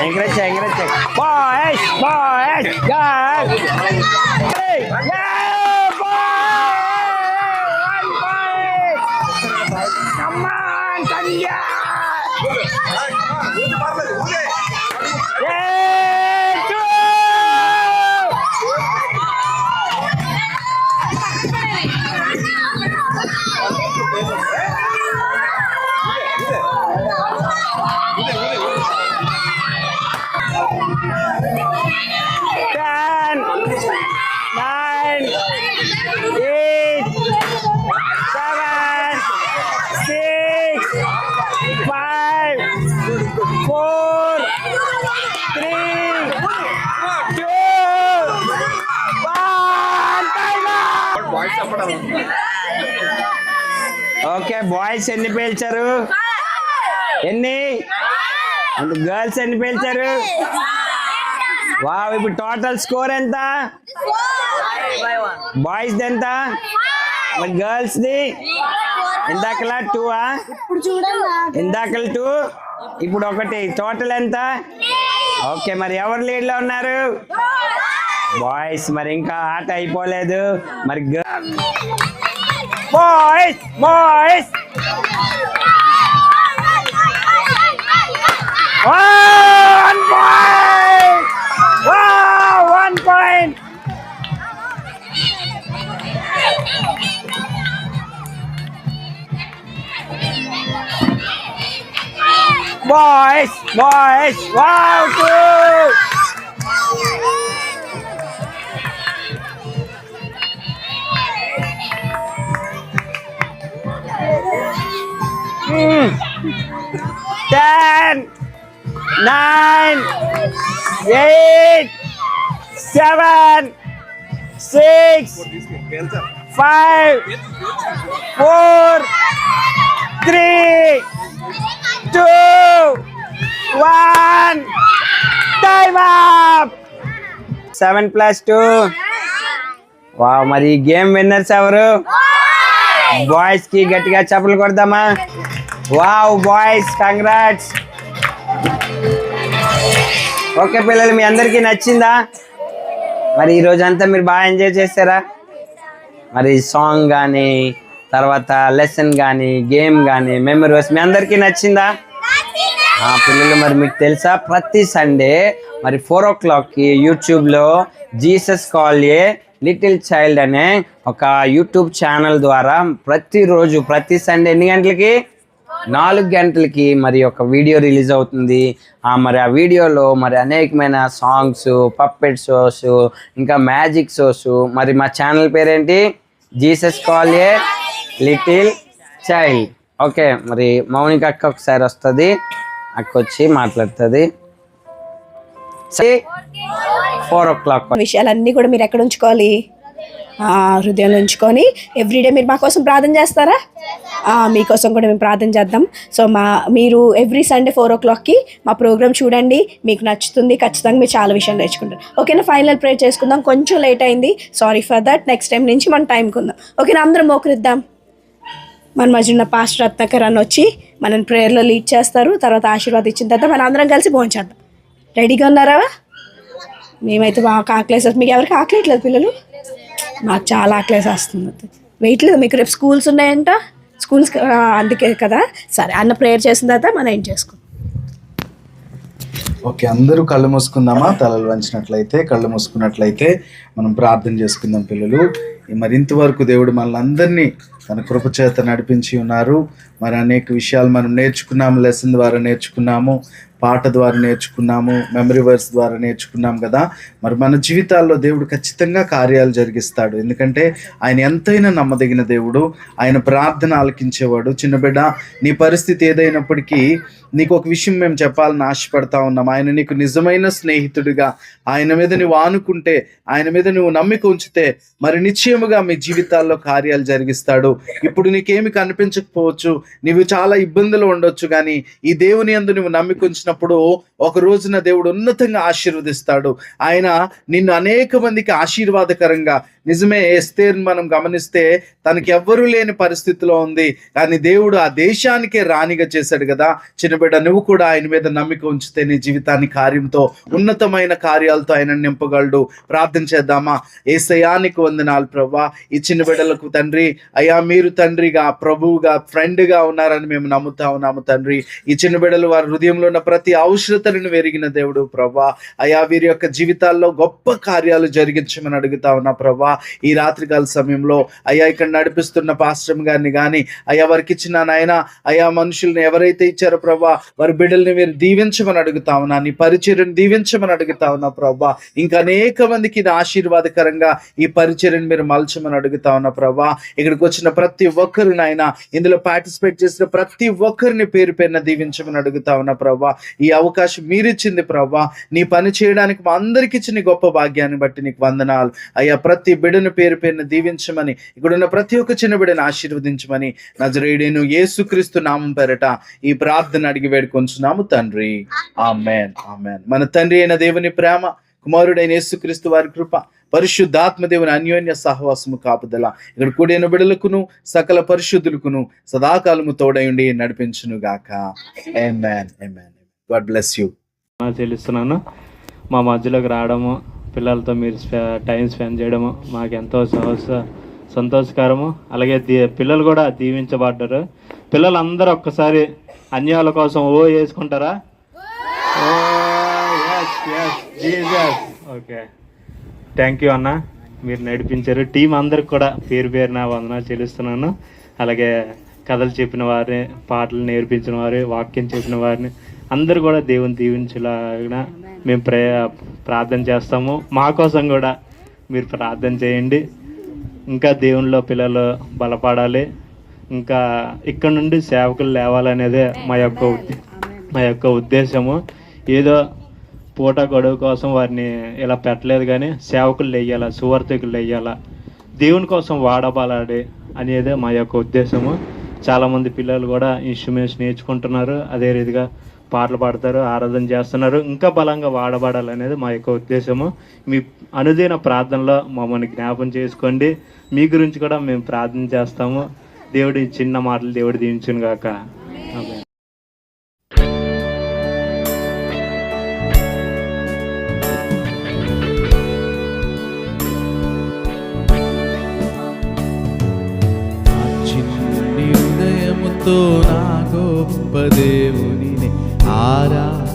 Encourage encourage. Boys boys girls. Okay, boys ఎన్ని పేల్చారు? ఎన్ని? గర్ల్స్ ఎన్ని పేల్చారు? వావ్, ఇప్పుడు టోటల్ స్కోర్ ఎంత? బాయ్స్ ఎంత? మరి గర్ల్స్ ది ఇందాకలా 2. ఇందాకల 2, ఇప్పుడు 1. టోటల్ ఎంత? ఓకే, మరి ఎవరు లీడ్ లో ఉన్నారు? బాయ్స్. మరి ఇంకా ఆట అయిపోలేదు. మరి boys boys. 1 point. Wow, 1 point. Boys, boys. Wow, 2. Hmm. 10, 9, 8, 7, 6, 5, 4, 3, 2, 1. Time up. 7 plus 2. Wow, మరి గేమ్ విన్నర్స్ ఎవరు? బాయ్స్ కి గట్టిగా చప్పట్లు కొడదామా? Wow boys, congrats. ఓకే పిల్లలు, మీ అందరికీ నచ్చిందా? మరి ఈ రోజంతా మీరు బాగా ఎంజాయ్ చేస్తారా? మరి సాంగ్ కానీ తర్వాత లెసన్ కానీ గేమ్ కానీ మెమరీ వర్స్ మీ అందరికీ నచ్చిందా? పిల్లలు మరి మీకు తెలుసా ప్రతి సండే మరి 4 o'clockకి యూట్యూబ్లో Jesus call a little child అనే ఒక యూట్యూబ్ ఛానల్ ద్వారా ప్రతిరోజు ప్రతి సండే ఎన్ని గంటలకి? 4 గంటలకి మరి ఒక వీడియో రిలీజ్ అవుతుంది. మరి ఆ వీడియోలో మరి అనేకమైన సాంగ్స్, పప్పెట్ షోస్, ఇంకా మ్యాజిక్ షోస్. మరి మా ఛానల్ పేరేంటి? Jesus call a little child. Okay, మరి మౌనిక అక్క ఒకసారి వస్తుంది, అక్క వచ్చి మాట్లాడుతుంది. 4 o'clock విషయాలన్నీ కూడా మీరు ఎక్కడ ఉంచుకోవాలి? హృదయంలో ఉంచుకొని ఎవ్రీడే మీరు మా కోసం ప్రార్థన చేస్తారా? మీకోసం కూడా మేము ప్రార్థన చేద్దాం. సో మీరు ఎవ్రీ సండే 4 o'clockకి మా ప్రోగ్రామ్ చూడండి, మీకు నచ్చుతుంది. ఖచ్చితంగా మీరు చాలా విషయాలు నేర్చుకుంటారు. ఓకేనా? ఫైనల్ ప్రేయర్ చేసుకుందాం. కొంచెం లేట్ అయింది, sorry for that. Next time నుంచి మనం టైంకి ఉందాం. ఓకేనా? అందరం మోకరిద్దాం. మన మధ్య ఉన్న పాస్టర్ రత్నాకర్ అని వచ్చి మనం ప్రేయర్లో లీడ్ చేస్తారు. తర్వాత ఆశీర్వాదం ఇచ్చిన తర్వాత మనం అందరం కలిసి భోంచేద్దాం. రెడీగా ఉన్నారా? మేమైతే బాగా ఆకలేసేస్తుంది. మీకు ఎవరికి ఆకలేయట్లేదు పిల్లలు? మాకు చాలా ఆకలేసేస్తుంది. వెయిట్ లేదు, మీకు రేపు స్కూల్స్ ఉన్నాయంట. స్కూల్స్ అందుకే కదా. సరే, అన్న ప్రేయర్ చేసిన తర్వాత మనం ఏం చేసుకుందాం. ఓకే, అందరూ కళ్ళు మూసుకుందామా? తలలు వంచినట్లయితే, కళ్ళు మూసుకున్నట్లయితే మనం ప్రార్థన చేసుకుందాం పిల్లలు. మరి ఇంతవరకు దేవుడు మనల్ని అందరినీ తన కృప చేత నడిపించి ఉన్నారు. మరి అనేక విషయాలు మనం నేర్చుకున్నాము, లెసన్ ద్వారా నేర్చుకున్నాము, పాట ద్వారా నేర్చుకున్నాము, మెమరీ వర్స్ ద్వారా నేర్చుకున్నాం కదా. మరి మన జీవితాల్లో దేవుడు ఖచ్చితంగా కార్యాలు జరిగిస్తాడు. ఎందుకంటే ఆయన ఎంతైనా నమ్మదగిన దేవుడు. ఆయన ప్రార్థన ఆలకించేవాడు. చిన్న బిడ్డ, నీ పరిస్థితి ఏదైనప్పటికీ నీకు ఒక విషయం మేము చెప్పాలని ఆశపడతా ఉన్నాం. ఆయన నీకు నిజమైన స్నేహితుడిగా, ఆయన మీద నువ్వు ఆనుకుంటే, ఆయన మీద నువ్వు నమ్మిక ఉంచితే మరి నిశ్చయముగా మీ జీవితాల్లో కార్యాలు జరిగిస్తాడు. ఇప్పుడు నీకేమి కనిపించకపోవచ్చు, నీవు చాలా ఇబ్బందులు ఉండొచ్చు, కానీ ఈ దేవుని యందు నువ్వు నమ్మిక ఉంచినప్పుడు ఒక రోజున దేవుడు ఉన్నతంగా ఆశీర్వదిస్తాడు. ఆయన నిన్ను అనేక మందికి ఆశీర్వాదకరంగా, నిజమే ఎస్తేర్ని మనం గమనిస్తే తనకి ఎవ్వరూ లేని పరిస్థితిలో ఉంది, కానీ దేవుడు ఆ దేశానికే రాణిగా చేశాడు కదా. చిన్నబిడ్డ, నువ్వు కూడా ఆయన మీద నమ్మిక ఉంచితే నీ జీవితాన్ని కార్యంతో, ఉన్నతమైన కార్యాలతో ఆయన నింపగలడు. ప్రార్థన చేద్దామా? యేసయ్యానికి వందనాలు ప్రభువా. ఈ చిన్న బిడ్డలకు తండ్రి, అయ్యా మీరు తండ్రిగా, ప్రభువుగా, ఫ్రెండ్గా ఉన్నారని మేము నమ్ముతా ఉన్నాము తండ్రి. ఈ చిన్న బిడ్డలు వారి హృదయంలో ఉన్న ప్రతి అవసరతలను వెరిగిన దేవుడు ప్రభువా. అయ్యా వీరి యొక్క జీవితాల్లో గొప్ప కార్యాలు జరిగించమని అడుగుతా ఉన్నా ప్రభువా. ఈ రాత్రికాల సమయంలో అయ్యా ఇక్కడ నడిపిస్తున్న పాస్టర్ గారిని కానీ, అయ్యా వారికి ఇచ్చిన నాయన అయ్యా మనుషుల్ని ఎవరైతే ఇచ్చారో ప్రభా, వారి బిడ్డల్ని మీరు దీవించమని అడుగుతా ఉన్నా, నీ పరిచర్యను దీవించమని అడుగుతా ఉన్నా ప్రభా. ఇంకా అనేక మందికి ఇది ఆశీర్వాదకరంగా ఈ పరిచర్యను మీరు మలచమని అడుగుతా ఉన్నా ప్రభా. ఇక్కడికి వచ్చిన ప్రతి ఒక్కరు నాయన, ఇందులో పార్టిసిపేట్ చేసిన ప్రతి ఒక్కరిని పేరు పేరున దీవించమని అడుగుతా ఉన్నా ప్రభా. ఈ అవకాశం మీరిచ్చింది ప్రభా. నీ పని చేయడానికి మా అందరికి ఇచ్చిన గొప్ప భాగ్యాన్ని బట్టి నీకు వందనాలు అయ్యా. ప్రతి బిడ్డను పేరు పేరున దీవించమని, ఇక్కడున్న ప్రతి ఒక్క చిన్న బిడ్డను ఆశీర్వదించమని నజరేయుడైన యేసుక్రీస్తు నామం పేరట ఈ ప్రార్థన అడిగి వేడుకొంచున్నాము తండ్రి. ఆమేన్, ఆమేన్. మన తండ్రి అయిన దేవుని ప్రేమ, కుమారుడైన యేసుక్రీస్తు వారి కృప, పరిశుద్ధాత్మ దేవుని అన్యోన్య సహవాసము కాపుదల ఇక్కడ కూడిన బిడ్డలకును సకల పరిశుద్ధులకును సదాకాలము తోడయుండి నడిపించును గాక. ఆమేన్, ఆమేన్. God bless you. తెలుస్తున్నాను, మా మధ్యలోకి రావడము, పిల్లలతో మీరు టైం స్పెండ్ చేయడము మాకు ఎంతో సంతోషకరము. అలాగే పిల్లలు కూడా దీవించబడ్డారు. పిల్లలందరూ ఒక్కసారి అన్యాల కోసం ఓ వేసుకుంటారా? ఓకే, థ్యాంక్ యూ అన్న, మీరు నడిపించారు. టీం అందరికి కూడా పేరు పేరున వందనాలు చెల్లిస్తున్నాను. అలాగే కథలు చెప్పిన వారిని, పాటలు నేర్పించిన వారి, వాక్యం చెప్పిన వారిని అందరూ కూడా దేవుని దీవించేలాగా మేము ప్రార్థన చేస్తాము. మా కోసం కూడా మీరు ప్రార్థన చేయండి. ఇంకా దేవునిలో పిల్లలు బలపడాలి, ఇంకా ఇక్కడ నుండి సేవకులు లేవాలనేదే మా యొక్క ఉద్దేశము. ఏదో పూట గొడవ కోసం వారిని ఇలా పెట్టలేదు, కానీ సేవకులు వెయ్యాలా, సువార్థికులు వెయ్యాలా, దేవుని కోసం వాడబడాలి అనేదే మా యొక్క ఉద్దేశము. చాలామంది పిల్లలు కూడా ఇన్స్ట్రుమెంట్స్ నేర్చుకుంటున్నారు, అదే రీతిగా పాటలు పాడతారు, ఆరాధన చేస్తున్నారు. ఇంకా బలంగా వాడబడాలనేది మా యొక్క ఉద్దేశము. మీ అనుదిన ప్రార్థనలో మమ్మల్ని జ్ఞాపం చేసుకోండి. మీ గురించి కూడా మేము ప్రార్థన చేస్తాము. దేవుడి చిన్న మాటలు దేవుడు దీవించును గాక. ఆమేన్. చిన్న దేవునిని ఆరాధించెదన్.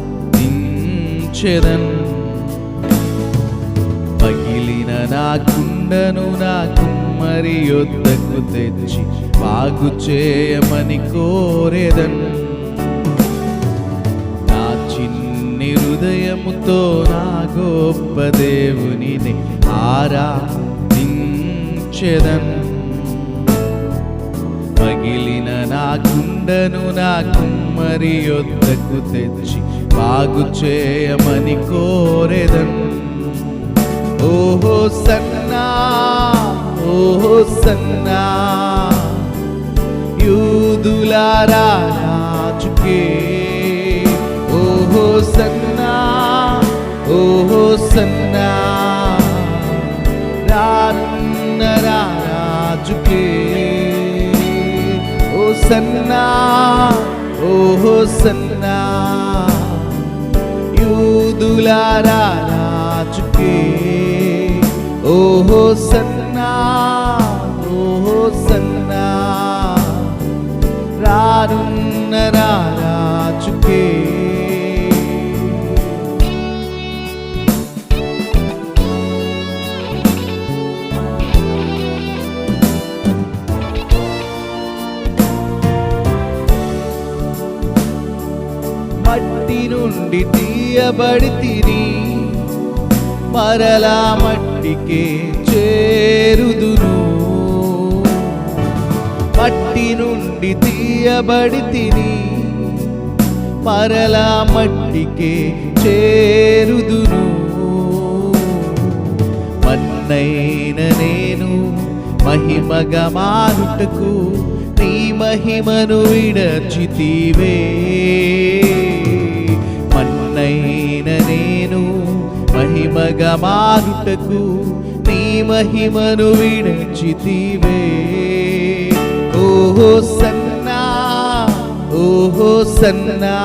పగిలిన నా కుండను నా కుమ్మరి యొద్దకు తెచ్చి బాగు చేయమని కోరెదన్. నా చిన్ని హృదయముతో నా గొప్ప దేవునిని ఆరాధించెదన్. పగిలిన నా కుండను నా కుమ్మరి యొద్దకు తెచ్చి బాగు చేయమని కోరెదన్. ఓహో సన్నా, ఓహో సన్నా, యూదులారా రాజుకే. ఓహో సన్నా, ఓహో సన్నా, రానున్న రాజుకే. ఓ సన్నా, ఓహో సన్నా, యూదులారా రాజుకే. ఓహో సన్నా, ఓహో సన్నా, రానున్న రాజుకే. మట్టి నుండి తీయబడి తిని మరలా మట్టికే చేరుదును. మట్టి నుండి తీయబడి తిని మరలా మట్టికే చేరుదును. మన్నైన నేను మహిమగా మారుటకు నీ మహిమను విడచితివే. మన్నైన నేను మహిమగా మారుటకు నీ మహిమను విడచితివే. ఓహో సన్నా, ఓహో సన్నా,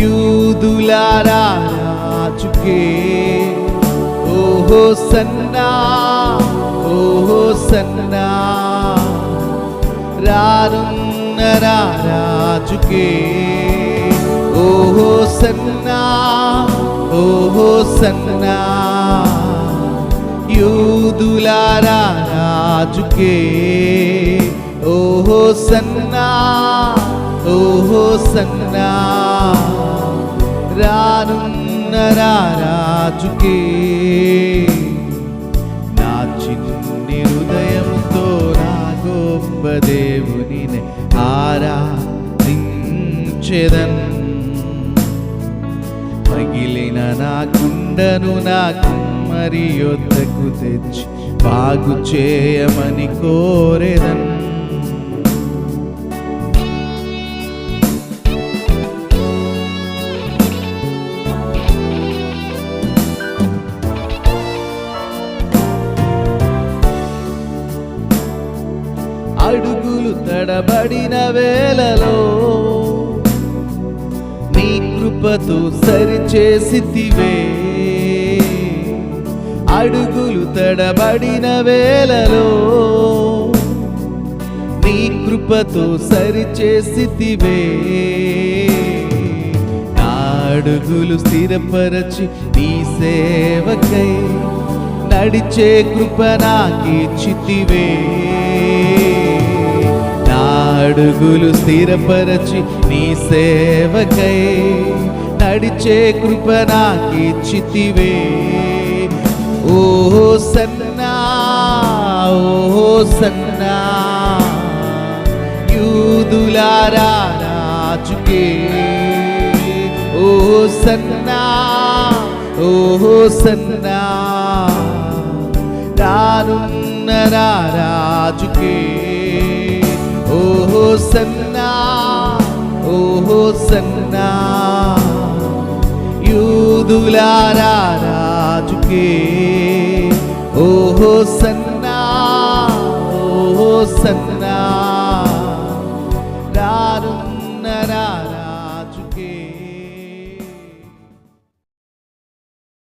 యూదులారా రాజుకే. ఓహో సన్నా, ఓహో సన్నా, రానున్న రాజుకే. ఓహో సన్నా, ఓహో సన్నా, యూదులారా రాజుకే. ఓహో సన్నా, ఓహో సన్నా, రానున్న రాజుకే. నా చిన్ని హృదయముతో నా గొప్ప దేవునిని ఆరాధించెదన్. పగిలిన నా కుండను నా కుమ్మరి యొద్దకు తెచ్చి బాగు చేయమని కోరెదన్. అడుగులు తడబడిన వేళలో నీ కృపతో సరిచేసితివే. అడుగులు తడబడిన వేళలో నీ కృపతో సరిచేసితివే. నా అడుగులు స్థిరపరచి నీ సేవకై నడిచే కృప నాకిచ్చితివే. నా అడుగులు స్థిరపరచి నీ సేవకై నడిచే కృప నాకిచ్చితివే. ఓహో సన్నా, ఓహో సన్నా, యూదులారా రాజుకే. ఓహో సన్నా, ఓహో సన్నా, రానున్న రాజుకే. ఓహో సన్నా, ఓహో సన్నా, యూదులారా రాజుకే. ఓహో సన్నా, ఓహో సన్నా,